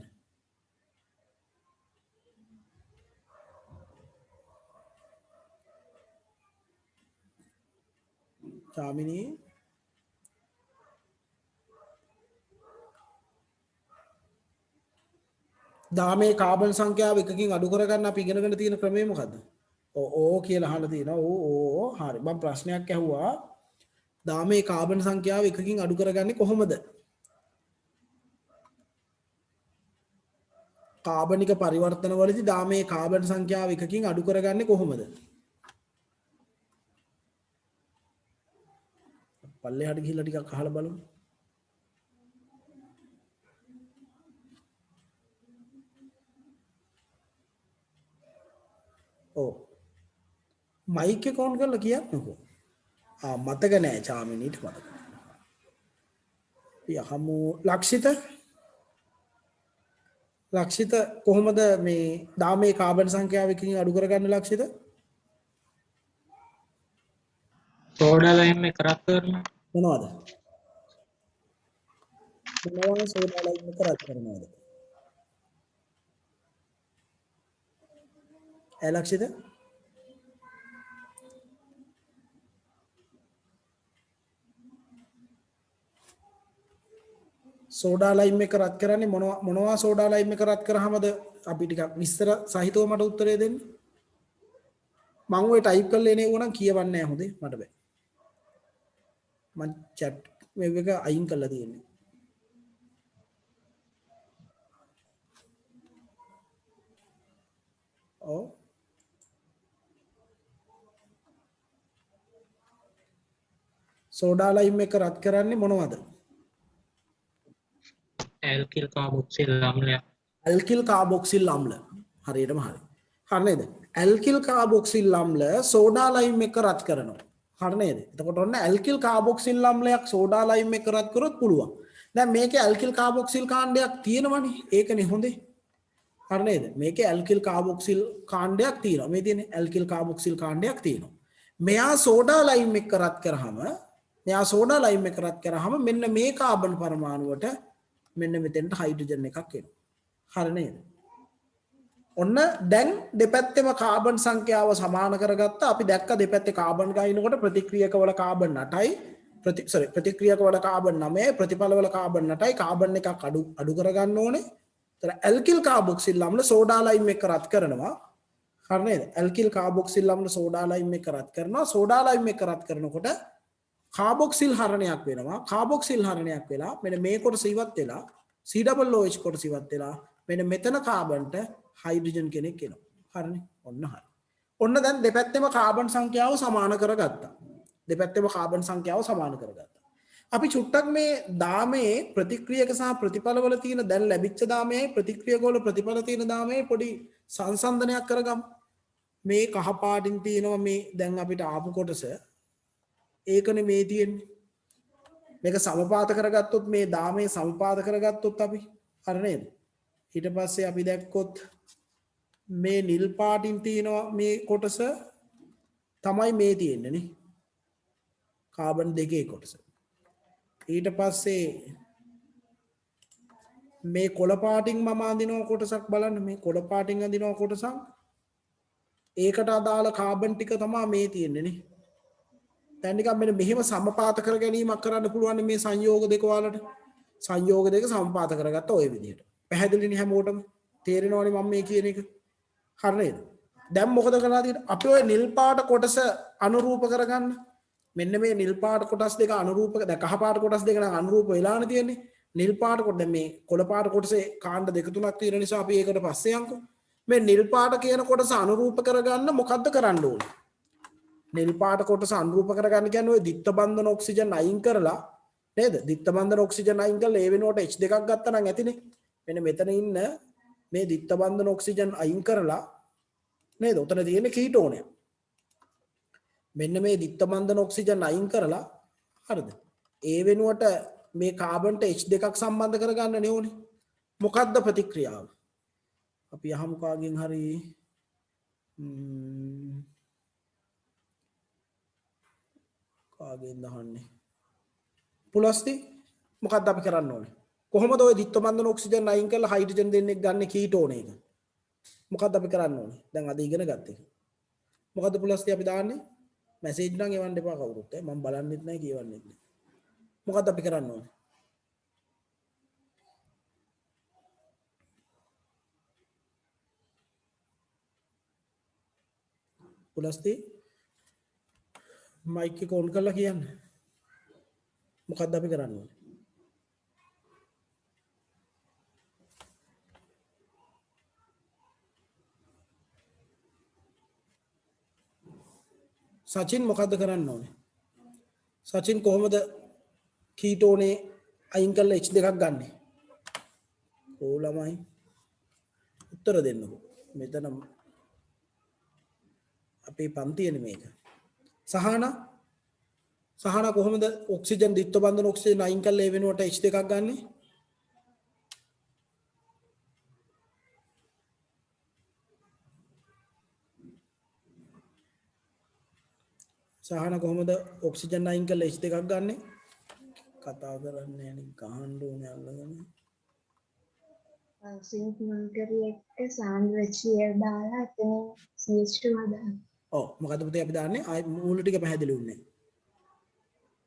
Speaker 1: චාමිනි දාමේ කාබන් සංඛ්‍යාව එකකින් අඩු කරගන්න අපි ඉගෙනගෙන තියෙන ක්‍රමය මොකද්ද? ඕ කියලා අහලා තියෙනවා. ඕ හරි. මම ප්‍රශ්නයක් ඇහුවා. දාමේ කාබන් සංඛ්‍යාව එකකින් අඩු කරගන්නේ කොහොමද? කාබනික පරිවර්තන වලදී දාමේ කාබන් සංඛ්‍යාව එකකින් අඩු කරගන්නේ කොහොමද? පල්ලෙහාට ගිහිල්ලා ටිකක් අහලා බලමු. ඔව්. මයික් එක ඔන් කරලා කියන්නකෝ. මතක නෑ චාමිනීට මතක. යහමු ලක්ෂිත කොහොමද මේ දාමේ කාබන් සංඛ්‍යාව එකකින් අඩු කරගන්න ලක්ෂිත?
Speaker 2: සෝඩා ලයිම් එක රත් කරනවා.
Speaker 1: මොනවද? මොනවා සෝඩා ලයිම් එක රත් කරනවද? ලක්ෂිත සෝඩා ලයිම් එක රත් කරන්නේ මොනවා සෝඩා ලයිම් එක රත් කරාමද අපි ටිකක් විස්තර සහිතව මට උත්තරේ දෙන්න. මම ඔය ටයිප් කරලා එනේ ඕනම් කියවන්නේ නැහැ හොඳේ මට බෑ. මම chat web එක අයින් කරලා තියෙන්නේ. ඔව් සෝඩා ලයිම් එක රත් කරන්නේ මොනවද?
Speaker 2: ඇල්කිල් කාබොක්සිල් අම්ලය.
Speaker 1: ඇල්කිල් කාබොක්සිල් අම්ල. හරියටම හරි. හරි නේද? ඇල්කිල් කාබොක්සිල් අම්ල සෝඩා ලයිම් එක රත් කරනවා. හරි නේද? එතකොට ඔන්න ඇල්කිල් කාබොක්සිල් අම්ලයක් සෝඩා ලයිම් එක රත් කරොත් පුළුවන්. දැන් මේකේ ඇල්කිල් කාබොක්සිල් කාණ්ඩයක් තියෙනවනේ. ඒකනේ හොඳේ. හරි නේද? මේකේ ඇල්කිල් කාබොක්සිල් කාණ්ඩයක් තියෙනවා. මේ තියෙන්නේ ඇල්කිල් කාබොක්සිල් කාණ්ඩයක් තියෙනවා. මෙයා සෝඩා ලයිම් එක රත් කරාම මෙන්න මේ කාබන් පරමාණුවට මෙන්න මෙතෙන්ට හයිඩ්‍රජන් එකක් එනවා. හරි නේද? ඔන්න දැන් දෙපැත්තෙම කාබන් සංඛ්‍යාව සමාන කරගත්තා. අපි දැක්ක දෙපැත්තේ කාබන් ගයිනකොට ප්‍රතික්‍රියක වල කාබන් 8යි ප්‍රතික්‍රියක වල කාබන් 9යි ප්‍රතිඵල වල කාබන් 8යි කාබන් එකක් අඩු කරගන්න ඕනේ. ඒතර ඇල්කිල් කාබොක්සිල් අම්ල සෝඩා ලයිම් එක රත් කරනවා. හරි නේද? ඇල්කිල් කාබොක්සිල් අම්ල සෝඩා ලයිම් එක රත් කරනවා. සෝඩා ලයිම් එක රත් කරනකොට කාබොක්සිල් හරණයක් වෙනවා. කාබොක්සිල් හරණයක් වෙලා මෙන්න මේ කොටස ඉවත් වෙලා COOH කොටස ඉවත් වෙලා මෙන්න මෙතන කාබන්ට හයිඩ්‍රජන් කෙනෙක් එනවා. හරිනේ? ඔන්න හරි. ඔන්න දැන් දෙපැත්තෙම කාබන් සංඛ්‍යාව සමාන කරගත්තා. අපි චුට්ටක් මේ දාමයේ ප්‍රතික්‍රියක සහ ප්‍රතිඵලවල තියෙන දැන් ලැබිච්ච දාමයේ ප්‍රතික්‍රියක වල ප්‍රතිඵල තියෙන දාමයේ පොඩි සංසන්දනයක් කරගමු. මේ කහ පාටින් තියෙනවා මේ දැන් අපිට ආපු කොටස. ඒකනේ මේ තියෙන්නේ. මේක සමපාත කරගත්තොත් මේ දාමයේ සමපාත කරගත්තොත් අපි හරි නේද? ඊට පස්සේ අපි දැක්කොත් මේ නිල් පාටින් තියෙනවා මේ කොටස තමයි මේ තියෙන්නේ නේ. කාබන් දෙකේ කොටස. ඊට පස්සේ මේ කොළ පාටින් මම අඳිනවා කොටසක් බලන්න මේ කොළ පාටින් අඳිනවා කොටසක් ඒකට අදාළ කාබන් ටික තමයි මේ තියෙන්නේ නේ. දැන් නිකන් මෙන්න මෙහෙම සමපාත කර ගැනීමක් කරන්න පුළුවන් මේ සංයෝග දෙක වලට. සංයෝග දෙක සමපාත කරගත්ත ඔය විදිහට. පැහැදිලිනේ හැමෝටම? තේරෙනවනේ මම මේ කියන එක. හරි නේද? දැන් මොකද කරලා තියෙන්නේ? අපි ඔය නිල් පාට කොටස අනුරූප කරගන්න. මෙන්න මේ නිල් පාට කොටස් දෙක අනුරූප දැන් කහ පාට කොටස් දෙක නම් අනුරූප වෙලානේ තියෙන්නේ. නිල් පාට කොට දැන් මේ කොළ පාට කොටසේ කාණ්ඩ දෙක තුනක් තියෙන නිසා අපි ඒකට පස්සේ යන්කෝ. මේ නිල් පාට කියන කොටස අනුරූප කරගන්න මොකද්ද කරන්න ඕනේ? නිල් පාට කොටස අනුරූප කරගන්න කියන්නේ ඔය දිත්ත බන්ධන ඔක්සිජන් අයින් කරලා නේද? දිත්ත බන්ධන ඔක්සිජන් අයින් කරලා ඒ වෙනුවට H දෙකක් ගත්තා නම් ඇතිනේ. මෙන්න මෙතන ඉන්න මේ දිත්ත බන්ධන ඔක්සිජන් අයින් කරලා නේද? උතන තියෙන කීටෝනය. මෙන්න මේ දිත්ත බන්ධන ඔක්සිජන් අයින් කරලා හරිද? ඒ වෙනුවට මේ කාබන්ට H දෙකක් සම්බන්ධ කරගන්න ඕනේ. මොකක්ද ප්‍රතික්‍රියාව? අපි අහමු කාගෙන් හරි කාගෙන් දහන්නේ පුලස්ති මොකක්ද අපි කරන්න ඕනේ? කොහොමද ඔය දිත්ත බන්ධන ඔක්සිජන් අයින් කරලා හයිඩ්‍රජන් දෙන්නෙක් ගන්න කීටෝන එක? මොකක්ද අපි කරන්න ඕනේ? දැන් අද ඉගෙන ගත්තේ. මොකද්ද පුලස්ති අපි දාන්නේ? මැසේජ් නම් එවන්න එපා කවුරුත්. මම බලන්නෙත් නැහැ කියවන්නෙත් නැහැ. මොකක්ද අපි කරන්න ඕනේ? පුලස්ති මයික් එක ඔන් කරලා කියන්න. මොකක්ද අපි කරන්න ඕනේ? සචින් මොකද්ද කරන්න ඕනේ? සචින් කොහොමද කීටෝනේ අයින් කරලා H දෙකක් ගන්නෙ? ඕ ළමයි උත්තර දෙන්නකෝ. මෙතන අපේ පන්තියනේ මේක. සහන කොහොමද ඔක්සිජන් දිත්ත බන්ධන ඔක්සිජන් අයින් කරලා ඒ වෙනුවට H දෙකක් ගන්නෙ? සහන කොහොමද ඔක්සිජන් අයින් කරලා H දෙකක් ගන්නෙ? කතා කරන්නේ නැහැ නේ ගහන්න ඕනේ අල්ලගෙන.
Speaker 3: සිංක් මර්කරි එක්ක සාන්ද්‍රචිය දාලා එතන CH2 හදාගන්න.
Speaker 1: ඔව් මොකද පුතේ අපි දාන්නේ ආයි මූල ටික පැහැදිලි වුණේ.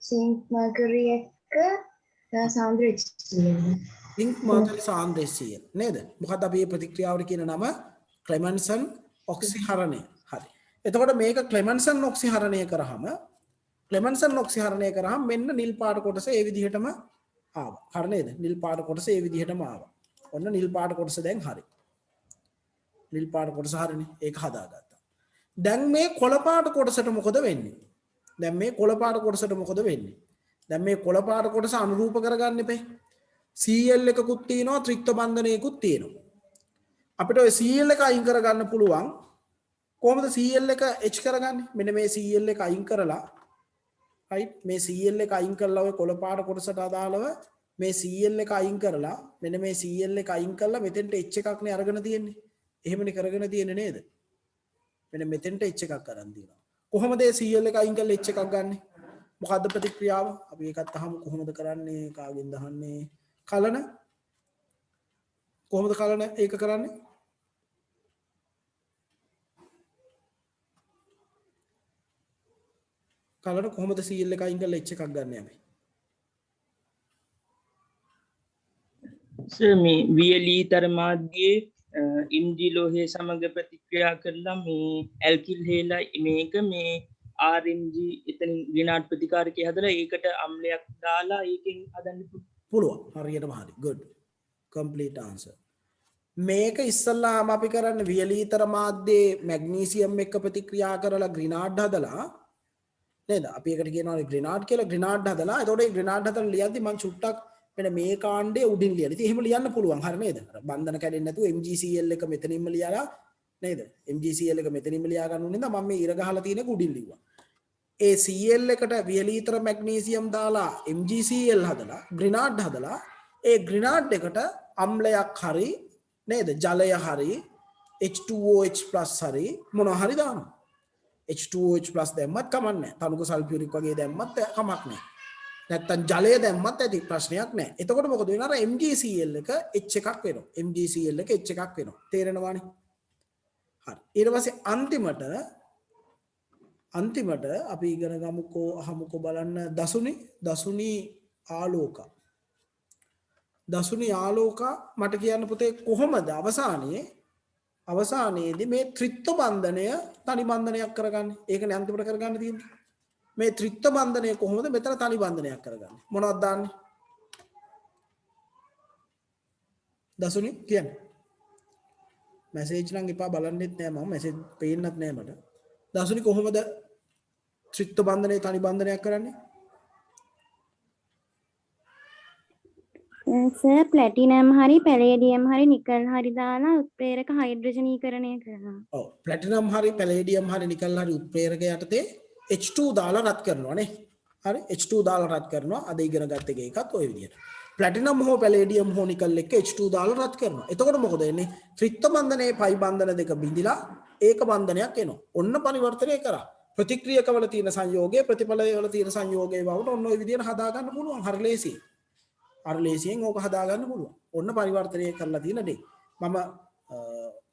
Speaker 3: සිංක් මර්කරි එක්ක සාන්ද්‍රචිය.
Speaker 1: සිංක් මර්කරි සාන්ද්‍රචිය නේද? මොකද අපි මේ ප්‍රතික්‍රියාවට කියන නම ක්ලෙමන්සන් ඔක්සිහරණය. හරි. එතකොට මේක ක්ලෙමන්සන් ඔක්සිහරණය කරාම මෙන්න නිල් පාට කොටස ඒ විදිහටම ආවා. හරි නේද? නිල් පාට කොටස ඒ විදිහටම ආවා. ඔන්න නිල් පාට කොටස දැන් හරි. නිල් පාට කොටස හරිනේ. ඒක හදාගත්තා. දැන් මේ කොළ පාට කොටසට මොකද වෙන්නේ? දැන් මේ කොළ පාට කොටස අනුරූප කරගන්න එපේ. Cl එකකුත් තියෙනවා ත්‍රිත්ව බන්ධනයකුත් තියෙනවා. අපිට ඔය Cl එක අයින් කරගන්න පුළුවන්. කොහොමද Cl එක H කරගන්නේ? මෙන්න මේ Cl එක අයින් කරලා right මේ Cl එක අයින් කරලා ඔය කොළ පාට කොටසට අදාළව මේ Cl එක අයින් කරලා මෙන්න මේ Cl එක අයින් කරලා මෙතෙන්ට H එකක් නේ අරගෙන තියෙන්නේ. එහෙමනේ කරගෙන තියෙන්නේ නේද? මෙන්න මෙතෙන්ට H එකක් අරන් දිනවා. කොහොමද මේ Cl එක අයින් කරලා H එකක් ගන්නෙ? මොකද්ද ප්‍රතික්‍රියාව? අපි ඒකත් අහමු කොහොමද කරන්නේ? කාගෙන් දහන්නේ? කලන කොහොමද කලන ඒක කරන්නේ? කලන කොහොමද Cl එක අයින් කරලා H එකක් ගන්න යන්නේ?
Speaker 4: මේ වියලී තරමාද්ගේ ඉන්දි ලෝහය සමග ප්‍රතික්‍රියා කරලා මේ ඇල්කිල් හේලා මේක මේ RMG එතන විනාඩ ප්‍රතිකාරකය හදලා ඒකට අම්ලයක් දාලා ඒකෙන් හදන්න
Speaker 1: පුළුවන්. හරියටම හරි. good. complete answer. මේක ඉස්සල්ලාම අපි කරන්නේ වියලීතර මාධ්‍යයේ මැග්නීසියම් එක්ක ප්‍රතික්‍රියා කරලා ග්‍රිනාඩ් හදලා නේද? අපි ඒකට කියනවා ග්‍රිනාඩ් කියලා. ග්‍රිනාඩ් හදලා එතකොට ඒ ග්‍රිනාඩ් හදලා ලියද්දි මම චුට්ටක් මෙන්න මේ කාණ්ඩයේ උඩින් ලියලා. ඉතින් එහෙම ලියන්න පුළුවන්. හරි නේද? බන්ධන කැඩෙන්නේ නැතුව MgCl එක මෙතනින්ම ලියලා නේද? MgCl එක මෙතනින්ම ලියා ගන්න ඕනේ නේද? මම මේ ඉර ගහලා තියෙන එක උඩින් ලිව්වා. ඒ Cl එකට වියලීතර මැග්නීසියම් දාලා MgCl හදලා ග්‍රිනාඩ් හදලා ඒ ග්‍රිනාඩ් එකට අම්ලයක් හරි නේද? ජලය හරි H2OH+ හරි මොනවා හරි දානවා. H2OH+ දැම්මත් කමක් නැහැ. තනුක සල්ෆියුරික් වගේ දැම්මත් කමක් නැහැ. නැත්තම් ජලය දැම්මත් ඇති ප්‍රශ්නයක් නැහැ. එතකොට මොකද වෙන්නේ? අර MgCl එක H එකක් වෙනවා. MgCl එක H එකක් වෙනවා. තේරෙනවනේ? හරි. ඊට පස්සේ අන්තිමට අපි ඉගෙන ගමුකෝ අහමුකෝ බලන්න දසුනි ආලෝක මට කියන්න පුතේ කොහොමද අවසානයේදී මේ ත්‍රිත්ව බන්ධනය තනි බන්ධනයක් කරගන්නේ? ඒකනේ අන්තිමට කරගන්න තියෙන්නේ. මේ ත්‍රිත්ව බන්ධනය කොහොමද මෙතන තනි බන්ධනයක් කරගන්නේ? මොනවද දාන්නේ? දසුනි කියන්න. මැසේජ් නම් එපා බලන්නෙත් නෑ මම. මැසේජ් පේන්නත් නෑ මට. දසුනි කොහොමද ත්‍රිත්ව බන්ධනයේ තනි බන්ධනයක් කරන්නේ?
Speaker 5: සර් ප්ලැටිනම් හරි පැලේඩියම් හරි නිකල් හරි දාලා උත්ප්‍රේරක හයිඩ්‍රජනීකරණය කරනවා.
Speaker 1: ඔව් ප්ලැටිනම් හරි පැලේඩියම් හරි නිකල් හරි උත්ප්‍රේරක යටතේ H2 දාලා රත් කරනවා නේ. හරි H2 දාලා රත් කරනවා. අද ඉගෙන ගත්ත එකත් ওই විදියට. ප්ලැටිනම් හෝ පැලේඩියම් හෝ නිකල් එක්ක H2 දාලා රත් කරනවා. එතකොට මොකද වෙන්නේ? ත්‍රිත්ව බන්ධනයේ පයි බන්ධන දෙක බිඳිලා ඒක බන්ධනයක් එනවා. ඔන්න පරිවර්තනය කරා. ප්‍රතික්‍රියකවල තියෙන සංයෝගයේ ප්‍රතිඵලවල තියෙන සංයෝගයේ බවට ඔන්න ওই විදියට හදා ගන්න පුළුවන්. හරි ලේසියි. අර ලේසියෙන් ඕක හදා ගන්න පුළුවන්. ඔන්න පරිවර්තනය කරලා තියෙන දේ. මම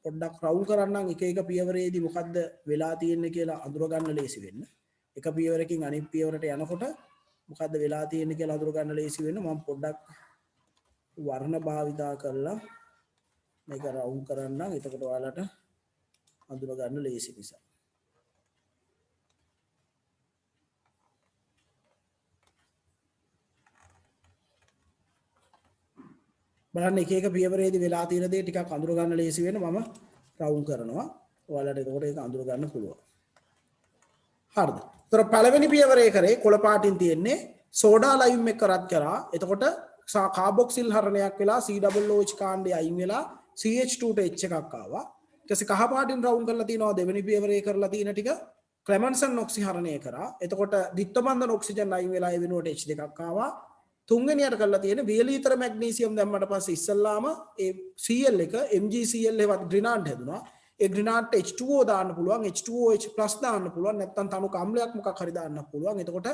Speaker 1: පොඩ්ඩක් රවුල් කරන්නම් එක එක පියවරේදී මොකද්ද වෙලා තියෙන්නේ කියලා අඳුර ගන්න ලේසි වෙන්න. එක පියවරකින් අනිත් පියවරට යනකොට මොකද්ද වෙලා තියෙන්නේ කියලා අඳුර ගන්න ලේසි වෙන්න මම පොඩ්ඩක් වර්ණ භාවිතා කරලා මේක රවුල් කරන්නම්. එතකොට ඔයාලට අඳුර ගන්න ලේසි නිසා. බලන්න එක එක පියවරේදී වෙලා තියෙන දේ ටිකක් අඳුර ගන්න ලේසි වෙන මම රවුල් කරනවා. ඔයාලට එතකොට ඒක අඳුර ගන්න පුළුවන්. හරිද? ඒතර පළවෙනි පියවරේ කරේ කොළ පාටින් තියෙන්නේ සෝඩා ලයිම් එක රත් කරා. එතකොට කාබොක්සිල් හරණයක් වෙලා COOH කාණ්ඩය අයින් වෙලා CH2 ට H එකක් ආවා. ඊට පස්සේ කහ පාටින් රවුල් කරලා තිනවා දෙවෙනි පියවරේ කරලා තියෙන ටික ක්ලෙමන්සන් ඔක්සිහරණය කරා. එතකොට ද්විත්ව බන්ධන ඔක්සිජන් අයින් වෙලා ඒ වෙනුවට H දෙකක් ආවා. තුන්වෙනියට කරලා තියෙන වියලීතර මැග්නීසියම් දැම්මට පස්සේ ඉස්සල්ලාම ඒ Cl එක MgCl එකවත් ග්‍රිනාඩ් හැදුනා. ඒ ග්‍රිනාඩ්ට H2O දාන්න පුළුවන්, H2OH+ දාන්න පුළුවන්, නැත්නම් තනුක අම්ලයක් මොකක් හරි දාන්න පුළුවන්. එතකොට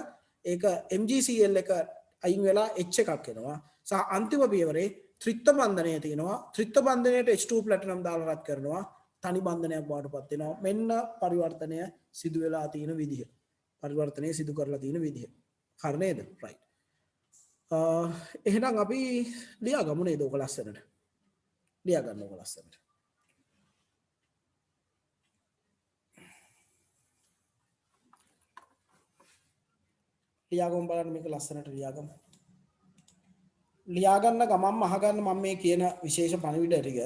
Speaker 1: ඒක MgCl එක අයින් වෙලා H එකක් එනවා. සහ අන්තිම පියවරේ ත්‍රිත්ව බන්ධනය තියෙනවා. ත්‍රිත්ව බන්ධනයට H2 ප්ලැටිනම් දාලා රත් කරනවා. තනි බන්ධනයක් බවටපත් වෙනවා. මෙන්න පරිවර්තනය සිදු වෙලා තියෙන විදිහ. පරිවර්තනය සිදු කරලා තියෙන විදිහ. හරි නේද? right. එහෙනම් අපි ලියා ගමු නේද ඔක ලස්සනට. ලියා ගන්න ඔක ලස්සනට. ලියා ගමු බලන්න මේක ලස්සනට ලියා ගමු. ලියා ගන්න ගමන්ම අහගන්න මම මේ කියන විශේෂ පණිවිඩ ටික.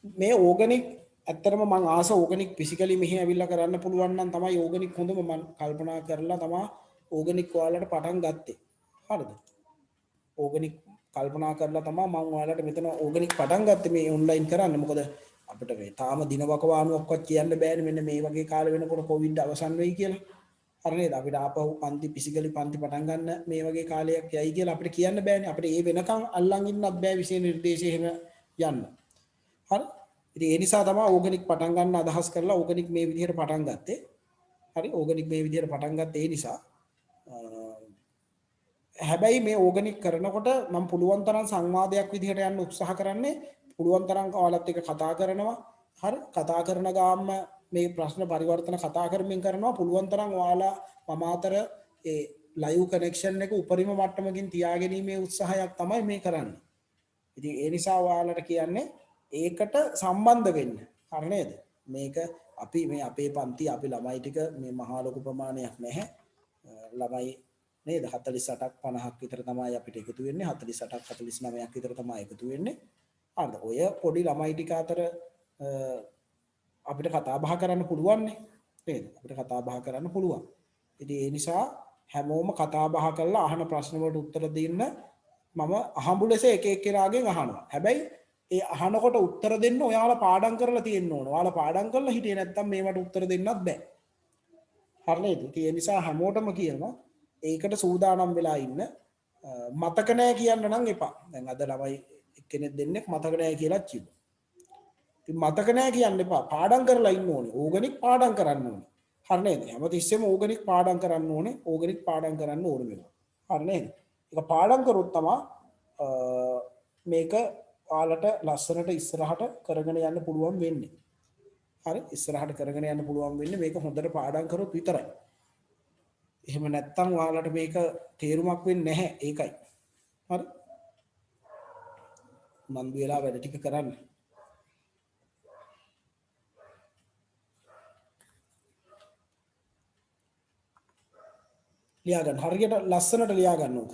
Speaker 1: මේ ඕගනික් ඇත්තටම මම ආස ඕගනික් ෆිසිකලි මෙහි ඇවිල්ලා කරන්න පුළුවන් නම් තමයි ඕගනික් හොඳම මම කල්පනා කරලා තමයි ඕගනික් ඔයාලට පටන් ගත්තේ. හරිද? ඕගනික් කල්පනා කරලා තමයි මම ඔයාලට මෙතන ඕගනික් පටන් ගත්තේ මේ ඔන්ලයින් කරන්න. මොකද අපිට මේ තාම දිනවකවානුවක්වත් කියන්න බෑනේ මෙන්න මේ වගේ කාල වෙනකොට කොවිඩ් අවසන් වෙයි කියලා. හරි නේද? අපිට ආපහු පන්ති ෆිසිකලි පන්ති පටන් ගන්න මේ වගේ කාලයක් යයි කියලා අපිට කියන්න බෑනේ. අපිට ඒ වෙනකන් අල්ලන් ඉන්නත් බෑ විශේෂ නිර්දේශ එහෙම යන්න. හරි? ඉතින් ඒ නිසා තමයි ඕගනික් පටන් ගන්න අදහස් කරලා ඕගනික් මේ විදිහට පටන් ගත්තේ. හරි? ඕගනික් මේ විදිහට පටන් ගත්තේ ඒ නිසා හැබැයි මේ ඕගනික් කරනකොට මම පුළුවන් තරම් සංවාදයක් විදිහට යන්න උත්සාහ කරන්නේ. පුළුවන් තරම් ඔයාලත් එක්ක කතා කරනවා. හරි? කතා කරන ගාම මේ ප්‍රශ්න පරිවර්තන කතා කරමින් කරනවා. පුළුවන් තරම් ඔයාලා මම අතර ඒ ලයිව් කනෙක්ෂන් එක උපරිම මට්ටමකින් තියාගැනීමේ උත්සාහයක් තමයි මේ කරන්නේ. ඉතින් ඒ නිසා ඔයාලට කියන්නේ ඒකට සම්බන්ධ වෙන්න. හරි නේද? මේක අපි මේ අපේ පන්ති අපි ළමයි ටික මේ මහා ලොකු ප්‍රමාණයක් නැහැ. ළමයි නේද 48ක් 50ක් විතර තමයි අපිට එකතු වෙන්නේ 48ක් 49ක් විතර තමයි එකතු වෙන්නේ. අන්න ඔය පොඩි ළමයි ටික අතර අපිට කතා බහ කරන්න පුළුවන් නේ. නේද? අපිට කතා බහ කරන්න පුළුවන්. ඉතින් ඒ නිසා හැමෝම කතා බහ කරලා අහන ප්‍රශ්න වලට උත්තර දෙන්න මම අහඹු ලෙස එක එක්කෙනාගෙන් අහනවා. හැබැයි ඒ අහනකොට උත්තර දෙන්න ඔයාලා පාඩම් කරලා තියෙන්න ඕන. ඔයාලා පාඩම් කරලා හිටියේ නැත්තම් මේවට උත්තර දෙන්නත් බෑ. හරි නේද? ඉතින් ඒ නිසා හැමෝටම කියනවා ඒකට සූදානම් වෙලා ඉන්න. මතක නැහැ කියන්න නම් එපා. දැන් අද ළමයි එක්කෙනෙක් දෙන්නෙක් මතක නැහැ කියලා කිව්වා. ඉතින් මතක නැහැ කියන්න එපා. පාඩම් කරලා ඉන්න ඕනේ. ඕගනික් පාඩම් කරන්න ඕනේ. හරි නේද? හැමතිස්සෙම ඕගනික් පාඩම් කරන්න ඕනේ. ඕගනික් පාඩම් කරන්න ඕනේ වෙනවා. හරි නේද? ඒක පාඩම් කරොත් තමයි මේක ඔයාලට ලස්සනට ඉස්සරහට කරගෙන යන්න පුළුවන් වෙන්නේ. හරි? ඉස්සරහට කරගෙන යන්න පුළුවන් වෙන්නේ මේක හොඳට පාඩම් කරොත් විතරයි. එහෙම නැත්තම් ඔයාලට මේක තේරුමක් වෙන්නේ නැහැ. ඒකයි. හරි? මන්දු වෙලා වැඩ ටික කරන්න. ලියා ගන්න. හරියට ලස්සනට ලියා ගන්න ඕක.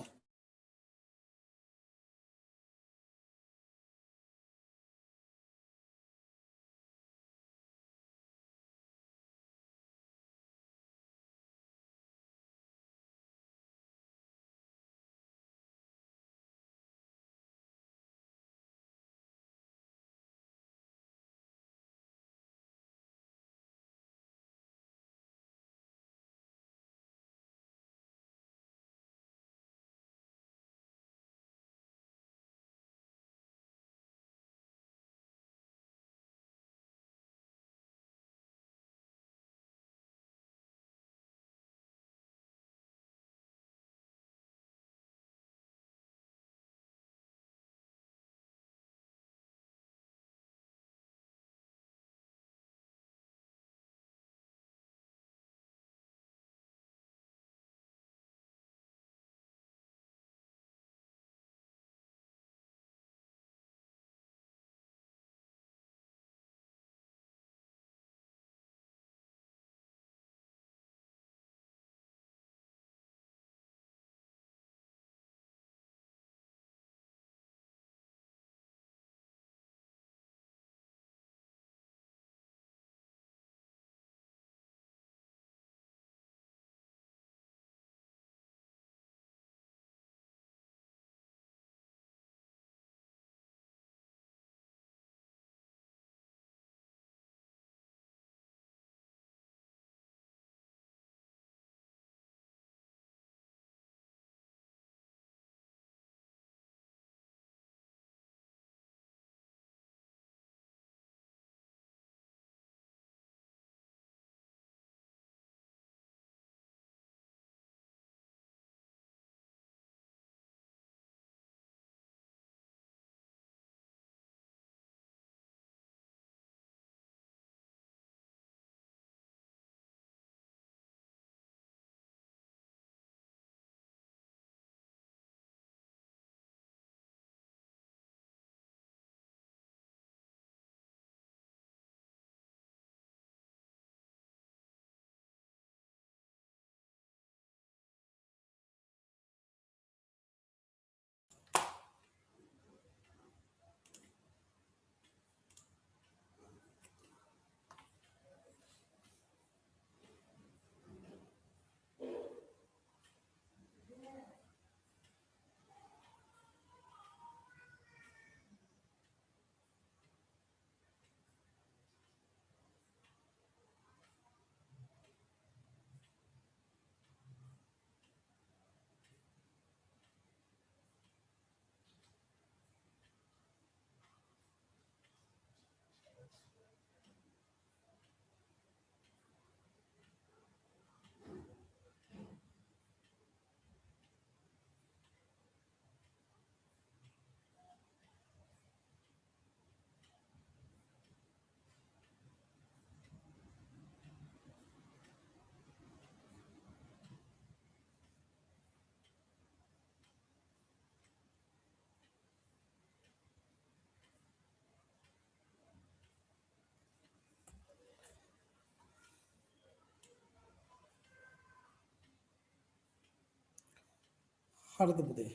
Speaker 1: හරිද පුතේ?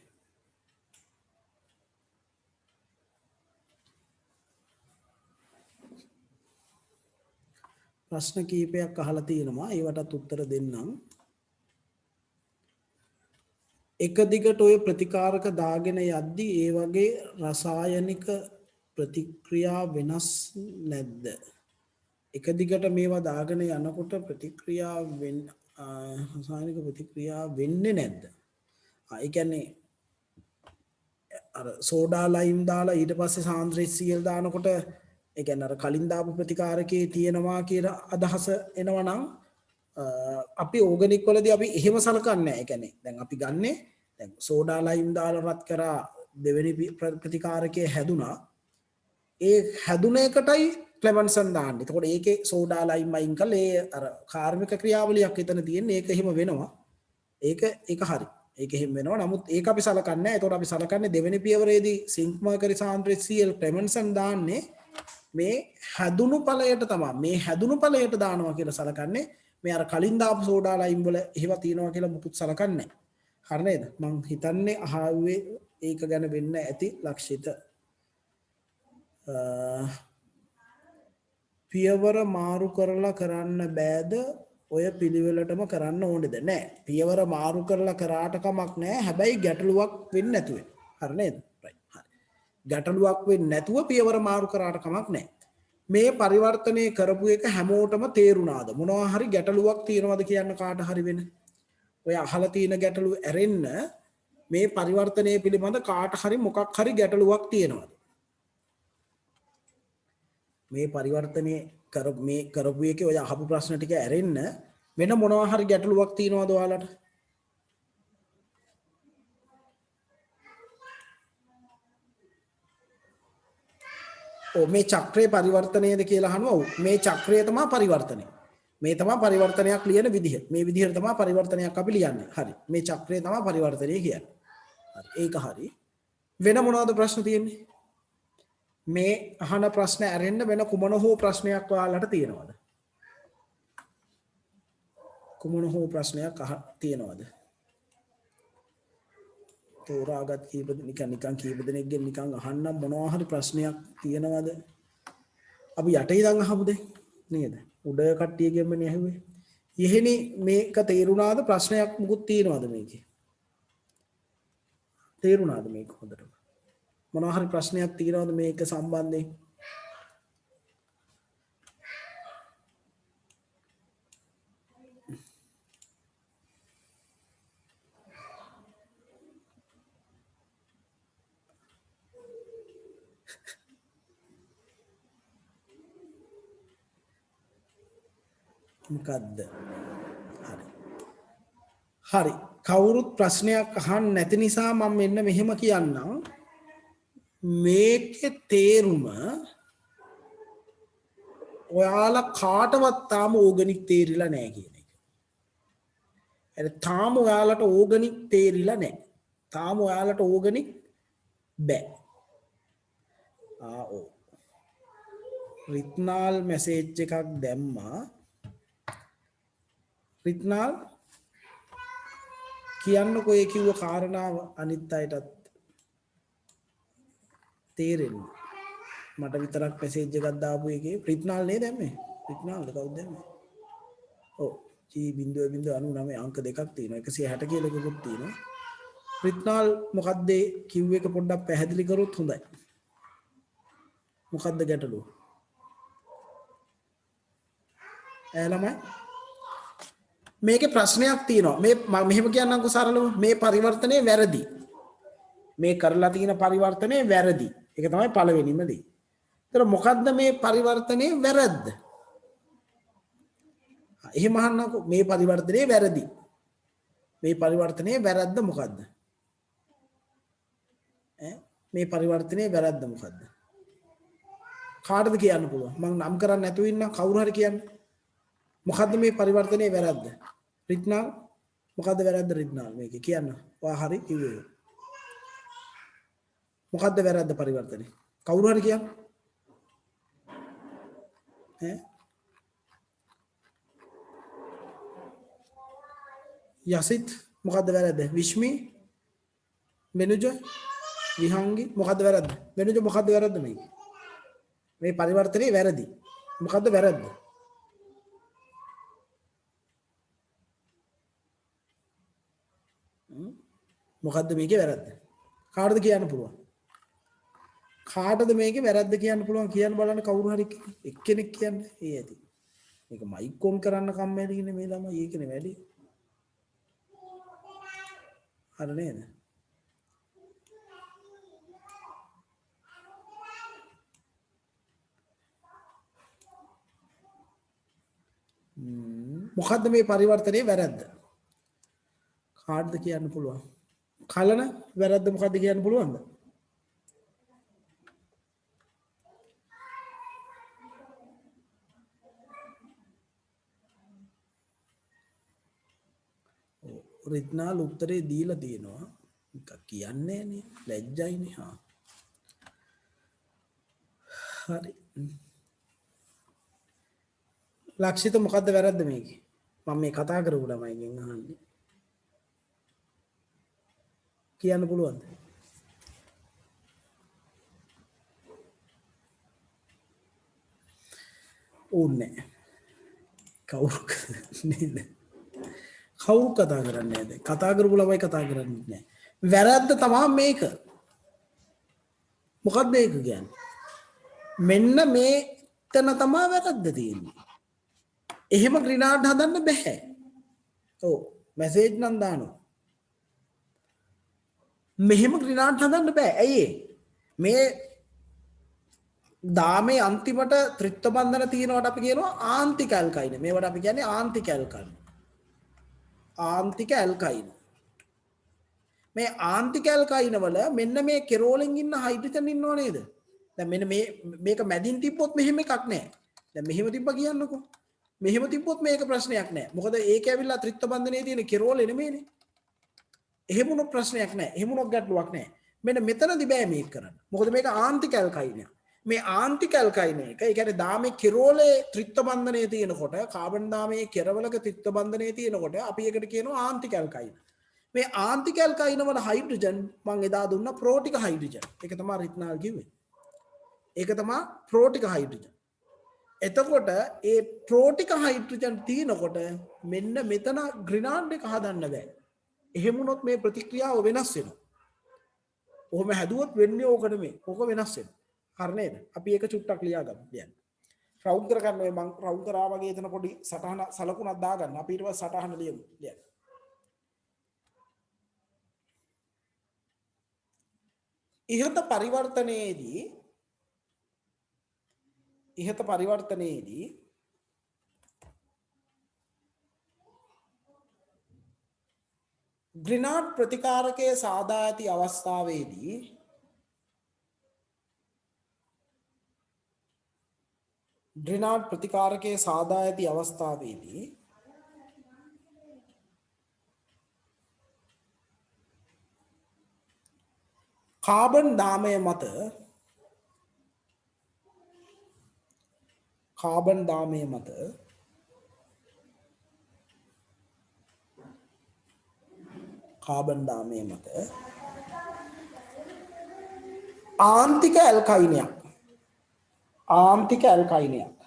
Speaker 1: ප්‍රශ්න කීපයක් අහලා තියෙනවා. ඒවටත් උත්තර දෙන්නම්. එක දිගට ඔය ප්‍රතිකාරක දාගෙන යද්දි ඒ වගේ රසායනික ප්‍රතික්‍රියා වෙනස් නැද්ද? එක දිගට මේවා දාගෙන යනකොට ප්‍රතික්‍රියා රසායනික ප්‍රතික්‍රියා වෙන්නේ නැද්ද? ඒ කියන්නේ අර සෝඩා ලයිම් දාලා ඊට පස්සේ සාන්ද්‍රය HCl දානකොට ඒ කියන්නේ අර කලින් දාපු ප්‍රතිකාරකයේ තියෙනවා කියලා අදහස එනවා නම් අපි ඕගනික් වලදී අපි එහෙම සලකන්නේ නැහැ. ඒ කියන්නේ දැන් අපි ගන්නේ දැන් සෝඩා ලයිම් දාලා රත් කරා දෙවෙනි ප්‍රතිකාරකයේ හැදුනා. ඒ හැදුන එකටයි ක්ලෙමන්සන් දාන්නේ. එතකොට ඒකේ සෝඩා ලයිම් අයින් කළා ඒ අර කාර්මික ක්‍රියාවලියක් එතන තියෙන්නේ. ඒක එහෙම වෙනවා. ඒක හරි. ඒක එහෙම වෙනවා. නමුත් ඒක අපි සලකන්නේ නැහැ. එතකොට අපි සලකන්නේ දෙවෙනි පියවරේදී සිංක් මර්කරි සාන්ද්‍රය HCl ක්ලෙමන්සන් දාන්නේ මේ හැදුණු ඵලයට තමයි. මේ හැදුණු ඵලයට දානවා කියලා සලකන්නේ. මේ අර කලින් දාපු සෝඩා ලයිම් වල එහෙම තියෙනවා කියලා මුකුත් සලකන්නේ නැහැ. හරි නේද? මං හිතන්නේ අහුවේ ඒක ගැන වෙන්න ඇති ලක්ෂිත. පියවර මාරු කරලා කරන්න බෑද? ඔය පිළිවෙලටම කරන්න ඕනේද? නෑ. පියවර මාරු කරලා කරාට කමක් නෑ. හැබැයි ගැටලුවක් වෙන්නේ නැතුව. හරි නේද? right. හරි. ගැටලුවක් වෙන්නේ නැතුව පියවර මාරු කරාට කමක් නෑ. මේ පරිවර්තනය කරපු එක හැමෝටම තේරුණාද? මොනවා හරි ගැටලුවක් තියෙනවද කියන්න කාට හරි වෙන. ඔය අහලා තියෙන ගැටලුව ඇරෙන්න මේ පරිවර්තනය පිළිබඳ කාට හරි මොකක් හරි ගැටලුවක් තියෙනවද? මේ පරිවර්තනය කරපු එකේ ඔය අහපු ප්‍රශ්න ටික ඇරෙන්න වෙන මොනවා හරි ගැටලුවක් තියෙනවද ඔයාලට? මේ චක්‍රයේ පරිවර්තනයද කියලා අහනවා. ඔව් මේ චක්‍රය තමයි පරිවර්තනය. මේ තමයි පරිවර්තනයක් ලියන විදිහ. මේ විදිහට තමයි පරිවර්තනයක් අපි ලියන්නේ. හරි. මේ චක්‍රය තමයි පරිවර්තනය කියන්නේ. හරි. ඒක හරි. වෙන මොනවද ප්‍රශ්න තියෙන්නේ? මේ අහන ප්‍රශ්න ඇරෙන්න වෙන කුමන හෝ ප්‍රශ්නයක් ඔයාලට තියෙනවද? කුමන හෝ ප්‍රශ්නයක් තියෙනවද? තෝරාගත් කීප නිකන් කීප දෙනෙක්ගෙන් නිකන් අහන්න මොනවා හරි ප්‍රශ්නයක් තියෙනවද? අපි යට ඉඳන් අහමුද නේද? උඩ කට්ටියගෙන්ම නේ ඇහුවේ. එහෙනි මේක තේරුණාද? ප්‍රශ්නයක් මුකුත් තියෙනවද මේකේ? තේරුණාද මේක හොඳට? මොනවා හරි ප්‍රශ්නයක් තියෙනවද මේක සම්බන්ධයෙන්? මොකද්ද? හරි. කවුරුත් ප්‍රශ්නයක් අහන්න නැති නිසා මම මෙන්න මෙහෙම කියන්නම්. මේකේ තේරුම ඔයාලා කාටවත් තාම ඕගනික් තේරිලා නැහැ කියන එක. එතන තාම ඔයාලට ඕගනික් තේරිලා නැහැ. තාම ඔයාලට ඕගනික් බෑ. ඔව්. රිත්නාල් මැසේජ් එකක් දැම්මා. රිත්නාල් කියන්නකෝ ඒ කිව්ව කාරණාව අනිත් අයටත් තේරෙන්නේ. මට විතරක් මැසේජ් එකක් දාපු එකේ රිත්නාල් නේද දැම්මේ? රිත්නාල්ද කවුද දැම්මේ? ඔව් G.99 අංක දෙකක් තියෙනවා. 160 කියලා එකකුත් තියෙනවා. රිත්නාල් මොකද්ද කිව්ව එක පොඩ්ඩක් පැහැදිලි කරොත් හොඳයි. මොකද්ද ගැටලුව? ළමයි මේකේ ප්‍රශ්නයක් තියෙනවා. මේ මම මෙහෙම කියන්නම්කෝ සරලව. මේ පරිවර්තනයේ වැරදි. මේ කරලා තියෙන පරිවර්තනයේ වැරදි. ඒක තමයි පළවෙනිම දේ. ඒතර මොකද්ද මේ පරිවර්තනයේ වැරද්ද? එහෙම අහන්නම්කෝ මේ පරිවර්තනයේ වැරදි. මේ පරිවර්තනයේ වැරද්ද මොකද්ද? මේ පරිවර්තනයේ වැරද්ද මොකද්ද? කාටද කියන්න පුළුවන්? මම නම් කරන්නේ නැතුව ඉන්න කවුරු හරි කියන්න. මොකද්ද මේ පරිවර්තනයේ වැරද්ද? රිත්නාල් මොකද්ද වැරද්ද රිත්නාල් මේකේ කියන්න. ඔයා හරි කිව්වේ. මොකද්ද වැරද්ද පරිවර්තනයේ? කවුරු හරි කියන්න. යසිත් මොකද්ද වැරද්ද? විශ්මි මෙනුජ විහංගි මොකද්ද වැරද්ද? මෙනුජ මොකද්ද වැරද්ද මේක? මේ පරිවර්තනයේ වැරදි. මොකද්ද වැරද්ද? මොකද්ද මේකේ වැරද්ද? කාටද කියන්න පුළුවන්? කාටද මේකේ වැරද්ද කියන්න පුළුවන් කියන්න බලන්න කවුරු හරි එක්කෙනෙක් කියන්න. ඒ ඇති. මේක මයික් ඔන් කරන්න කම්මැලි ඉන්නේ මේ ළමයි ඒකනේ වැඩි. හර නේද? මොකද්ද මේ පරිවර්තනයේ වැරද්ද? කාටද කියන්න පුළුවන්? කලන වැරද්ද මොකද්ද කියන්න පුළුවන්ද? රිත්නාල් උත්තරේ දීලා තියෙනවා. එක කියන්නේ නේ ලැජ්ජයිනේ. හා හරි. ලක්ෂිත මොකද්ද වැරද්ද මේකේ? මම මේ කතා කරපු ළමයිගෙන් අහන්නේ. කියන්න පුළුවන්ද? ඕනේ. කවුරු නේද? කවුරු කතා කරන්නේ නැද? කතා කරපු ළමයි කතා කරන්නේ නැහැ. වැරද්ද තමයි මේක. මොකක්ද ඒක කියන්නේ? මෙන්න මේතන තමයි වැරද්ද තියෙන්නේ. එහෙම ග්‍රිනාඩ් හදන්න බෑ. ඔව් මැසේජ් නම් දානවා. මෙහෙම ග්‍රිනාඩ් හදන්න බෑ. ඇයි මේ දාමේ අන්තිමට ත්‍රිත්ව බන්ධන තියෙනවට අපි කියනවා ආන්තික ඇල්කයින. මේවට අපි කියන්නේ ආන්තික ඇල්කයින. ආන්තික ඇල්කයින. මේ ආන්තික ඇල්කයින වල මෙන්න මේ කෙරෝලින් ඉන්න හයිඩ්‍රජන් ඉන්නව නේද? දැන් මෙන්න මේක මැදින් තිබ්බොත් මෙහෙම එකක් නැහැ. දැන් මෙහෙම තිබ්බා කියන්නකෝ. මෙහෙම තිබ්බොත් මේක ප්‍රශ්නයක් නැහැ. මොකද ඒක ඇවිල්ලා ත්‍රිත්ව බන්ධනයේ තියෙන කෙරෝලේ නෙමෙයිනේ. එහෙම උනොත් ප්‍රශ්නයක් නැහැ. එහෙම උනොත් ගැටලුවක් නැහැ. මෙන්න මෙතනදී බෑ මේක කරන්න. මොකද මේක ආන්තික ඇල්කයිනයක්. මේ ආන්තික ඇල්කයින එක ඒ කියන්නේ දාමේ කෙරෝලේ ත්‍රිත්ව බන්ධනයේ තියෙනකොට කාබන් දාමේ කෙරවලක ත්‍රිත්ව බන්ධනයේ තියෙනකොට අපි ඒකට කියනවා ආන්තික ඇල්කයින. මේ ආන්තික ඇල්කයින වල හයිඩ්‍රජන් මම එදා දුන්නා ප්‍රෝටික හයිඩ්‍රජන්. ඒක තමයි රිත්නාල් කිව්වේ. ඒක තමයි ප්‍රෝටික හයිඩ්‍රජන්. එතකොට ඒ ප්‍රෝටික හයිඩ්‍රජන් තියෙනකොට මෙන්න මෙතන ග්‍රිනාඩ් එක හදන්න බෑ. එහෙම වුණොත් මේ ප්‍රතික්‍රියාව වෙනස් වෙනවා. ඔහොම හැදුවොත් වෙන්නේ ඕක නෙමෙයි. ඕක වෙනස් වෙනවා. හරි නේද? අපි ඒක චුට්ටක් ලියා ගමු දැන්. රවුන්ඩ් කරගන්න ඔය මම රවුන්ඩ් කරා වගේ එතන පොඩි සටහන සලකුණක් දාගන්න. අපි ඊට පස්සේ සටහන ලියමු. දැන්. ඉහත පරිවර්තනයේදී ග්‍රිනාඩ් ප්‍රතිකාරකයේ සාදා ඇති අවස්ථාවේදී කාබන් දාමය මත ආන්තික ඇල්කයිනයක්.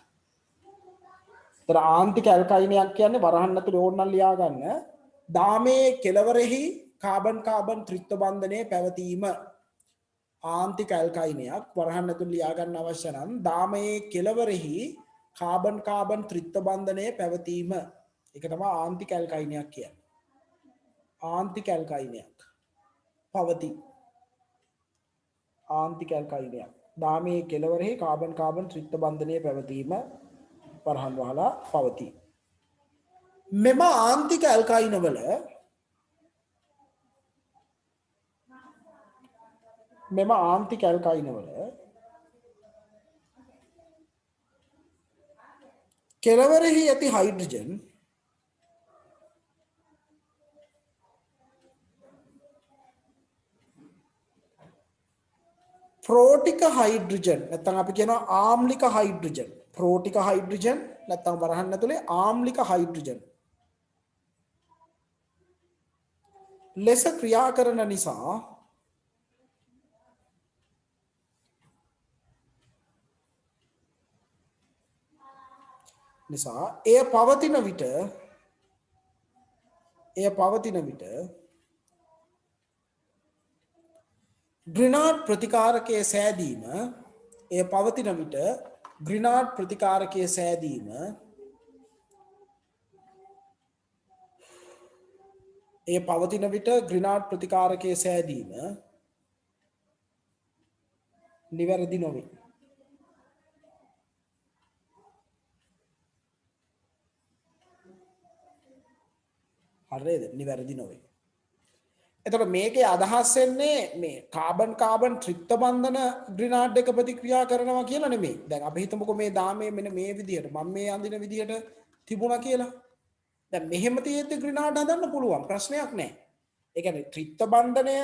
Speaker 1: ඒතර ආන්තික ඇල්කයිනයක් කියන්නේ වරහන් ඇතුලේ ඕනනම් ලියා ගන්න. දාමේ කෙළවරෙහි කාබන් ත්‍රිත්ව බන්ධනයේ පැවතීම. ආන්තික ඇල්කයිනයක් වරහන් ඇතුලේ ලියා ගන්න අවශ්‍ය නම් දාමේ කෙළවරෙහි කාබන් ත්‍රිත්ව බන්ධනයේ පැවතීම. ඒක තමයි ආන්තික ඇල්කයිනයක් කියන්නේ. ආන්තික ඇල්කයිනයක් පවතී. ආන්තික ඇල්කයිනයක් දාමේ කෙළවරෙහි කාබන් ත්‍රිත්ව බන්ධනයේ පැවතීම වරහන් වහලා පවතී. මෙම ආන්තික ඇල්කයින වල කෙළවරෙහි ඇති හයිඩ්‍රජන් ප්‍රෝටික හයිඩ්‍රජන් නැත්නම් අපි කියනවා ආම්ලික හයිඩ්‍රජන්. ප්‍රෝටික හයිඩ්‍රජන් නැත්නම් වරහන් ඇතුලේ ආම්ලික හයිඩ්‍රජන් ලෙස ක්‍රියා කරන නිසා නිසා එය පවතින විට ග්‍රිනාඩ් ප්‍රතිකාරකයේ සෑදීම එය පවතින විට ග්‍රිනාඩ් ප්‍රතිකාරකයේ සෑදීම එය පවතින විට ග්‍රිනාඩ් ප්‍රතිකාරකයේ සෑදීම නිවැරදි නොවේ. හරිද? නිවැරදි නොවේ. එතකොට මේකේ අදහස් වෙන්නේ මේ කාබන් ත්‍රිත්ව බන්ධන ග්‍රිනාඩ් එක ප්‍රතික්‍රියා කරනවා කියලා නෙමෙයි. දැන් අපි හිතමුකෝ මේ දාමේ මෙන්න මේ විදියට මම මේ අඳින විදියට තිබුණා කියලා. දැන් මෙහෙම තියෙද්දි ග්‍රිනාඩ් හදන්න පුළුවන් ප්‍රශ්නයක් නැහැ. ඒ කියන්නේ ත්‍රිත්ව බන්ධනය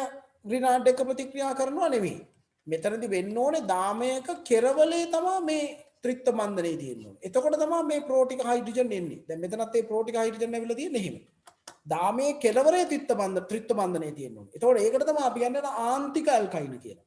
Speaker 1: ග්‍රිනාඩ් එක ප්‍රතික්‍රියා කරනවා නෙමෙයි. මෙතනදි වෙන්න ඕනේ දාමයක කෙරවලේ තමයි මේ ත්‍රිත්ව බන්ධනේ තියෙන්නේ. එතකොට තමයි මේ ප්‍රෝටික හයිඩ්‍රජන් එන්නේ. දැන් මෙතනත් ඒ ප්‍රෝටික හයිඩ්‍රජන් ඇවිල්ලා තියෙන්නේ එහෙම. දාමයේ කෙලවරේ ත්‍රිත්ව බන්ධනයේ තියෙනවා. එතකොට ඒකට තමයි අපි කියන්නේ ආන්තික ඇල්කයින කියලා.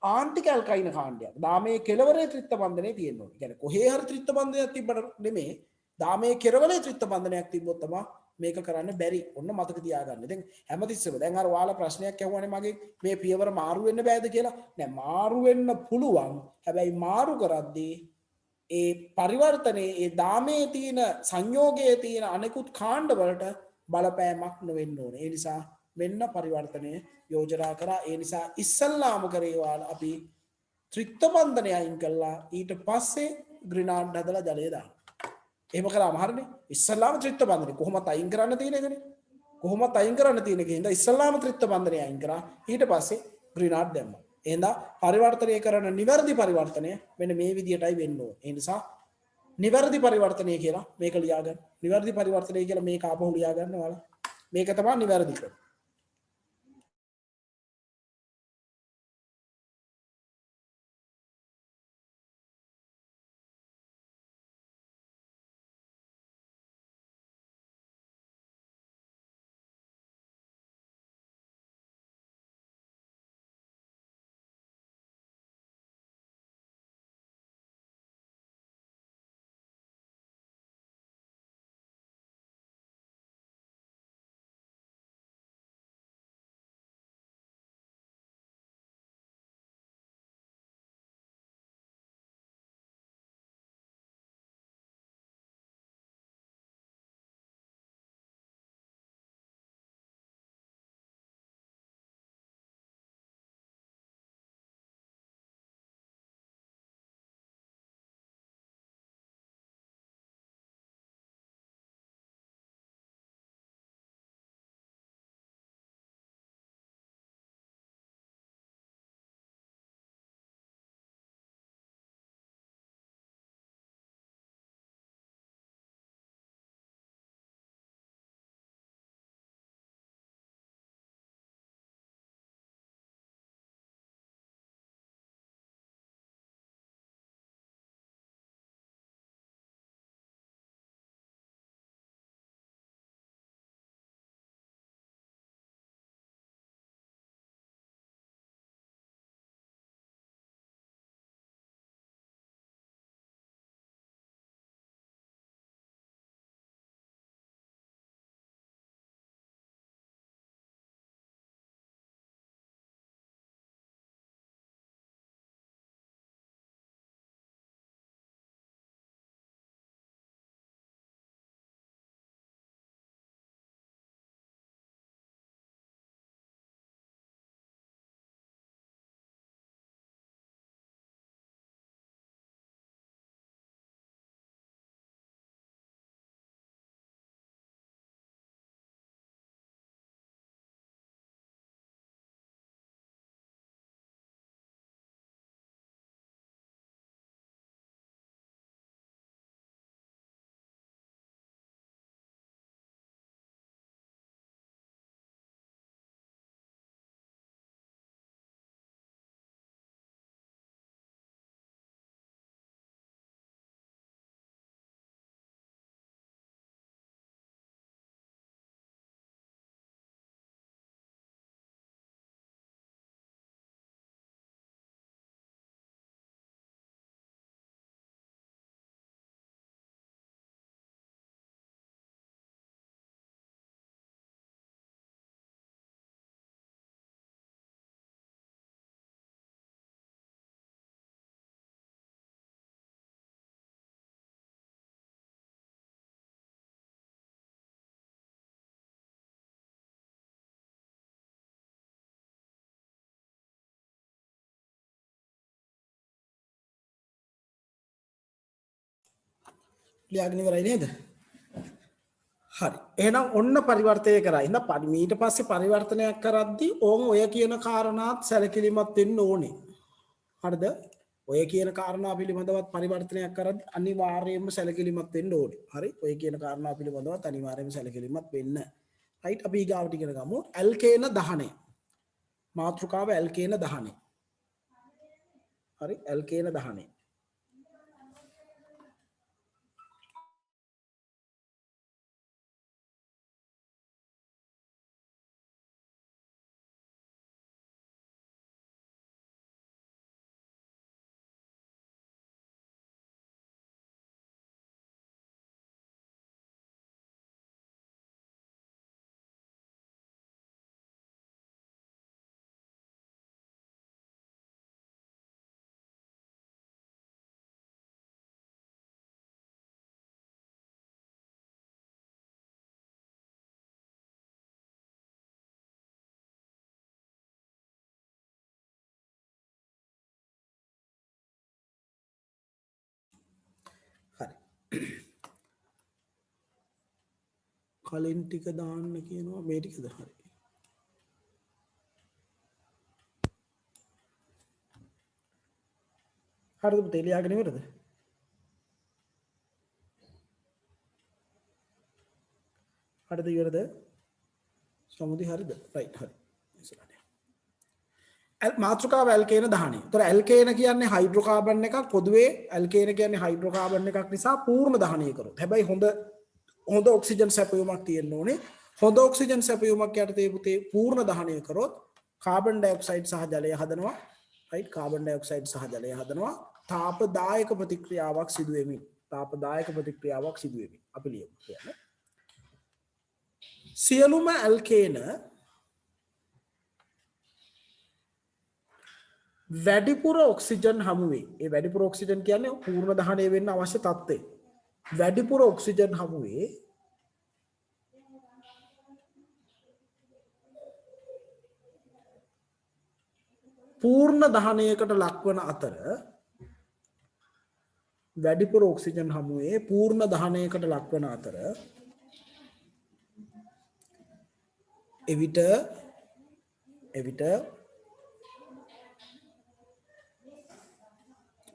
Speaker 1: ආන්තික ඇල්කයින කාණ්ඩයක්. දාමයේ කෙලවරේ ත්‍රිත්ව බන්ධනයේ තියෙනවා. ඒ කියන්නේ කොහේ හරි ත්‍රිත්ව බන්ධනයක් තිබ්බට නෙමෙයි. දාමයේ කෙලවරේ ත්‍රිත්ව බන්ධනයක් තිබ්බොත් තමයි මේක කරන්න බැරි. ඔන්න මතක තියාගන්න. දැන් හැමතිස්සෙම දැන් අර ඔයාලා ප්‍රශ්නයක් අහුවානේ මගේ මේ පියවර මාරු වෙන්න බෑද කියලා. නෑ මාරු වෙන්න පුළුවන්. හැබැයි මාරු කරද්දී ඒ පරිවර්තනයේ ඒ දාමයේ තියෙන සංයෝගයේ තියෙන අනෙකුත් කාණ්ඩ වලට බලපෑමක් නොවෙන්න ඕනේ. ඒ නිසා මෙන්න පරිවර්තනය යෝජනා කරා. ඒ නිසා ඉස්සල්ලාම කරේ වාලා අපි ත්‍රිත්ව බන්ධනය අයින් කළා. ඊට පස්සේ ග්‍රිනාඩ් හදලා ජලය දානවා. එහෙම කරාම හරිනේ. ඉස්සල්ලාම ත්‍රිත්ව බන්ධනය කොහොමද අයින් කරන්න තියෙන එකනේ. කොහොමද අයින් කරන්න තියෙන එකෙන්ද ඉස්සල්ලාම ත්‍රිත්ව බන්ධනය අයින් කරා. ඊට පස්සේ ග්‍රිනාඩ් දැම්මා. එහෙනම් පරිවර්තනය කරන නිවැරදි පරිවර්තනය මෙන්න මේ විදියටයි වෙන්න ඕනේ. ඒ නිසා නිවැරදි පරිවර්තනය කියලා මේක ලියා ගන්න. නිවැරදි පරිවර්තනය කියලා මේක ආපහු ලියා ගන්න ඔයාලා. මේක තමයි නිවැරදි ක්‍රම. ලියාගෙන ඉවරයි නේද? හරි. එහෙනම් ඔන්න පරිවර්තනය කරා. ඉතින් ඊට පස්සේ පරිවර්තනයක් කරද්දී ඕන් ඔය කියන කාරණාත් සැලකිලිමත් වෙන්න ඕනේ. හරිද? ඔය කියන කාරණා පිළිබඳවත් පරිවර්තනයක් කරද්දී අනිවාර්යයෙන්ම සැලකිලිමත් වෙන්න ඕනේ. හරි? ඔය කියන කාරණා පිළිබඳවත් අනිවාර්යයෙන්ම සැලකිලිමත් වෙන්න. රයිට්? අපි ඊගාවට ඉගෙන ගමු. ඇල්කේන දහනය. මාතෘකාව ඇල්කේන දහනය. හරි? ඇල්කේන දහනය. හරි. කලින් ටික දාන්න කියනවා මේ ටිකද? හරි. හරිද පුතේ ලියාගෙන ඉවරද? හරිද ඉවරද? සමුදි හරිද? රයිට් හරි. මාතෘකාව ඇල්කේන දහනය. ඒතර ඇල්කේන කියන්නේ හයිඩ්‍රෝකාබන් එකක්. පොදුවේ ඇල්කේන කියන්නේ හයිඩ්‍රෝකාබන් එකක් නිසා පූර්ණ දහනය කරොත්. හැබැයි හොඳ ඔක්සිජන් සැපයුමක් තියෙන්න ඕනේ. හොඳ ඔක්සිජන් සැපයුමක් යටතේ පුතේ පූර්ණ දහනය කරොත් කාබන් ඩයොක්සයිඩ් සහ ජලය හදනවා. රයිට්? කාබන් ඩයොක්සයිඩ් සහ ජලය හදනවා. තාපදායක ප්‍රතික්‍රියාවක් සිදු වෙමින්. තාපදායක ප්‍රතික්‍රියාවක් සිදු වෙමින්. අපි ලියමු කියන්නේ. සියලුම ඇල්කේන වැඩිපුර ඔක්සිජන් හමුවේ. ඒ වැඩිපුර ඔක්සිජන් කියන්නේ පූර්ණ දහනය වෙන්න අවශ්‍ය තත්ත්වය. වැඩිපුර ඔක්සිජන් හමුවේ පූර්ණ දහනයකට ලක්වන අතර වැඩිපුර ඔක්සිජන් හමුවේ පූර්ණ දහනයකට ලක්වන අතර එවිට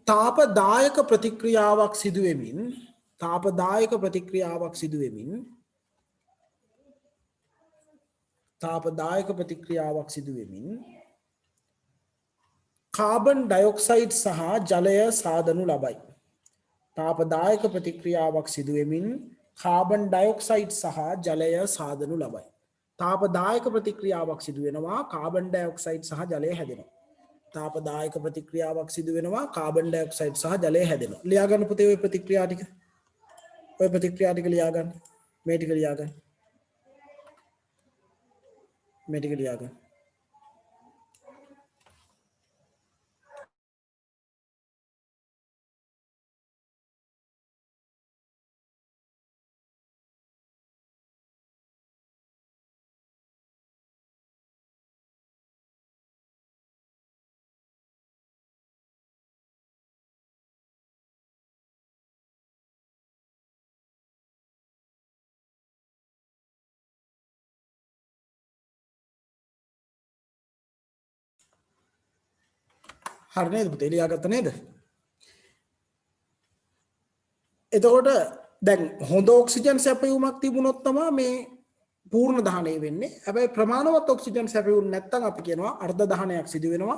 Speaker 1: තාපදායක ප්‍රතික්‍රියාවක් සිදුවෙමින් කාබන් ඩයොක්සයිඩ් සහ ජලය සාදනු ලබයි. තාපදායක ප්‍රතික්‍රියාවක් සිදුවෙමින් කාබන් ඩයොක්සයිඩ් සහ ජලය සාදනු ලබයි. තාපදායක ප්‍රතික්‍රියාවක් සිදුවෙනවා කාබන් ඩයොක්සයිඩ් සහ ජලය හැදෙනවා. තාපදායක ප්‍රතික්‍රියාවක් සිදු වෙනවා කාබන් ඩයොක්සයිඩ් සහ ජලය හැදෙනවා. ලියා ගන්න පුතේ ওই ප්‍රතික්‍රියා ටික. ওই ප්‍රතික්‍රියා ටික ලියා ගන්න. මේ ටික ලියා ගන්න. මේ ටික ලියා ගන්න. හරි නේද පුතේ ලියාගත්ත නේද? එතකොට දැන් හොඳ ඔක්සිජන් සැපයුමක් තිබුණොත් තමයි මේ පූර්ණ දහනය වෙන්නේ. හැබැයි ප්‍රමාණවත් ඔක්සිජන් සැපයුම් නැත්නම් අපි කියනවා අර්ධ දහනයක් සිදු වෙනවා.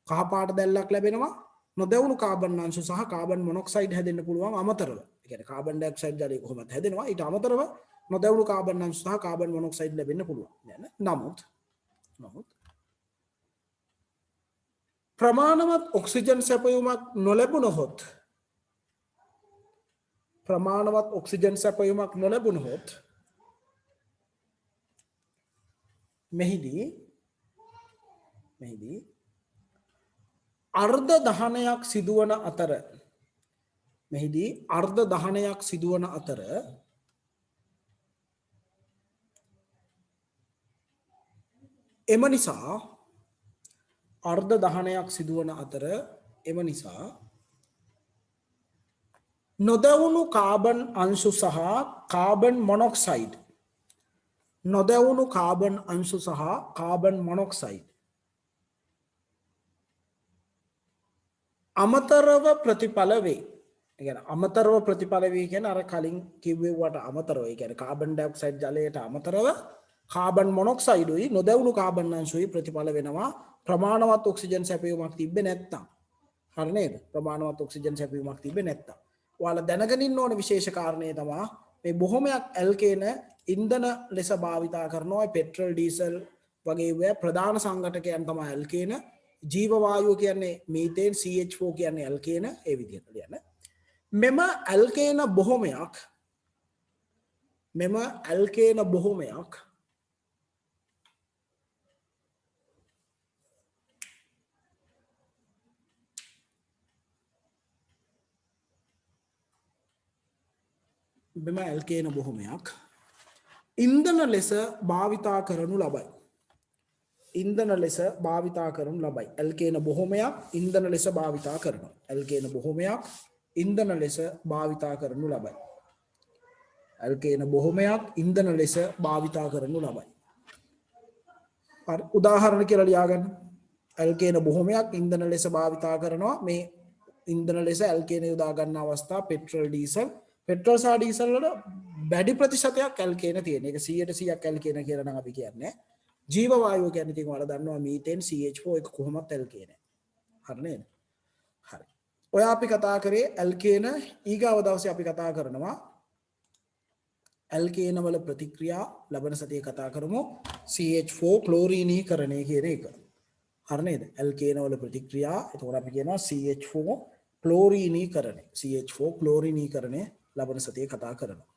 Speaker 1: කහ පාට දැල්ලක් ලැබෙනවා. නොදැවුණු කාබන් අංශු සහ කාබන් මොනොක්සයිඩ් හැදෙන්න පුළුවන් අමතරව. ඒ කියන්නේ කාබන් ඩයොක්සයිඩ් ජලය කොහොමද හැදෙනවා? ඊට අමතරව නොදැවුණු කාබන් අංශු සහ කාබන් මොනොක්සයිඩ් ලැබෙන්න පුළුවන්. නමුත් ප්‍රමාණවත් ඔක්සිජන් සැපයුමක් නොලැබුණොත් මෙහිදී අර්ධ දහනයක් සිදුවන අතර එම නිසා නොදැවුණු කාබන් අංශු සහ කාබන් මොනොක්සයිඩ් නොදැවුණු කාබන් අංශු සහ කාබන් මොනොක්සයිඩ් අමතරව ප්‍රතිඵල වේ. ඒ කියන්නේ අමතරව ප්‍රතිඵල වේ කියන්නේ අර කලින් කිව්වට අමතරව. ඒ කියන්නේ කාබන් ඩයොක්සයිඩ් ජලයට අමතරව කාබන් මොනොක්සයිඩ් උයි නොදැවුණු කාබන් අංශුයි ප්‍රතිඵල වෙනවා ප්‍රමාණවත් ඔක්සිජන් සැපයීමක් තිබ්බේ නැත්නම්. හරි නේද? ප්‍රමාණවත් ඔක්සිජන් සැපයීමක් තිබ්බේ නැත්නම්. ඔයාලා දැනගෙන ඉන්න ඕනේ විශේෂ කාරණේ තමයි මේ බොහොමයක් ඇල්කේන ඉන්ධන ලෙස භාවිතා කරනවා පෙට්‍රල් ඩීසල් වගේ වේ ප්‍රධාන සංඝටකයන් තමයි ඇල්කේන ජීව වායුව කියන්නේ මීතේන් CH4 කියන්නේ ඇල්කේන ඒ විදිහට ලියන්න මෙම ඇල්කේන බොහොමයක් ඉන්ධන ලෙස භාවිතා කරනු ලබයි. ඉන්ධන ලෙස භාවිතා කරනු ලබයි. ඇල්කේන බොහොමයක් ඉන්ධන ලෙස භාවිතා කරනවා. ඇල්කේන බොහොමයක් ඉන්ධන ලෙස භාවිතා කරනු ලබයි. ඇල්කේන බොහොමයක් ඉන්ධන ලෙස භාවිතා කරනු ලබයි. උදාහරණ කියලා ලියාගන්න. ඇල්කේන බොහොමයක් ඉන්ධන ලෙස භාවිතා කරනවා. මේ ඉන්ධන ලෙස ඇල්කේන යොදා ගන්න අවස්ථා පෙට්‍රල් ඩීසල් පෙට්‍රල් සහ ඩීසල් වල වැඩි ප්‍රතිශතයක් ඇල්කේන තියෙන. ඒක 100% ඇල්කේන කියලා නම් අපි කියන්නේ. ජීව වායුව කියන්නේ ඉතින් ඔයාලා දන්නවා මීතේන් CH4 එක කොහොමත් ඇල්කේන. හරි නේද? හරි. ඔය අපි කතා කරේ ඇල්කේන ඊගාව දවසේ අපි කතා කරනවා ඇල්කේන වල ප්‍රතික්‍රියා ලබන සතියේ කතා කරමු CH4 ක්ලෝරීනීකරණය කියන එක. හරි නේද? ඇල්කේන වල ප්‍රතික්‍රියා එතකොට අපි කියනවා CH4 ක්ලෝරීනීකරණය. CH4 ක්ලෝරීනීකරණය ලබන සතියේ කතා කරනවා.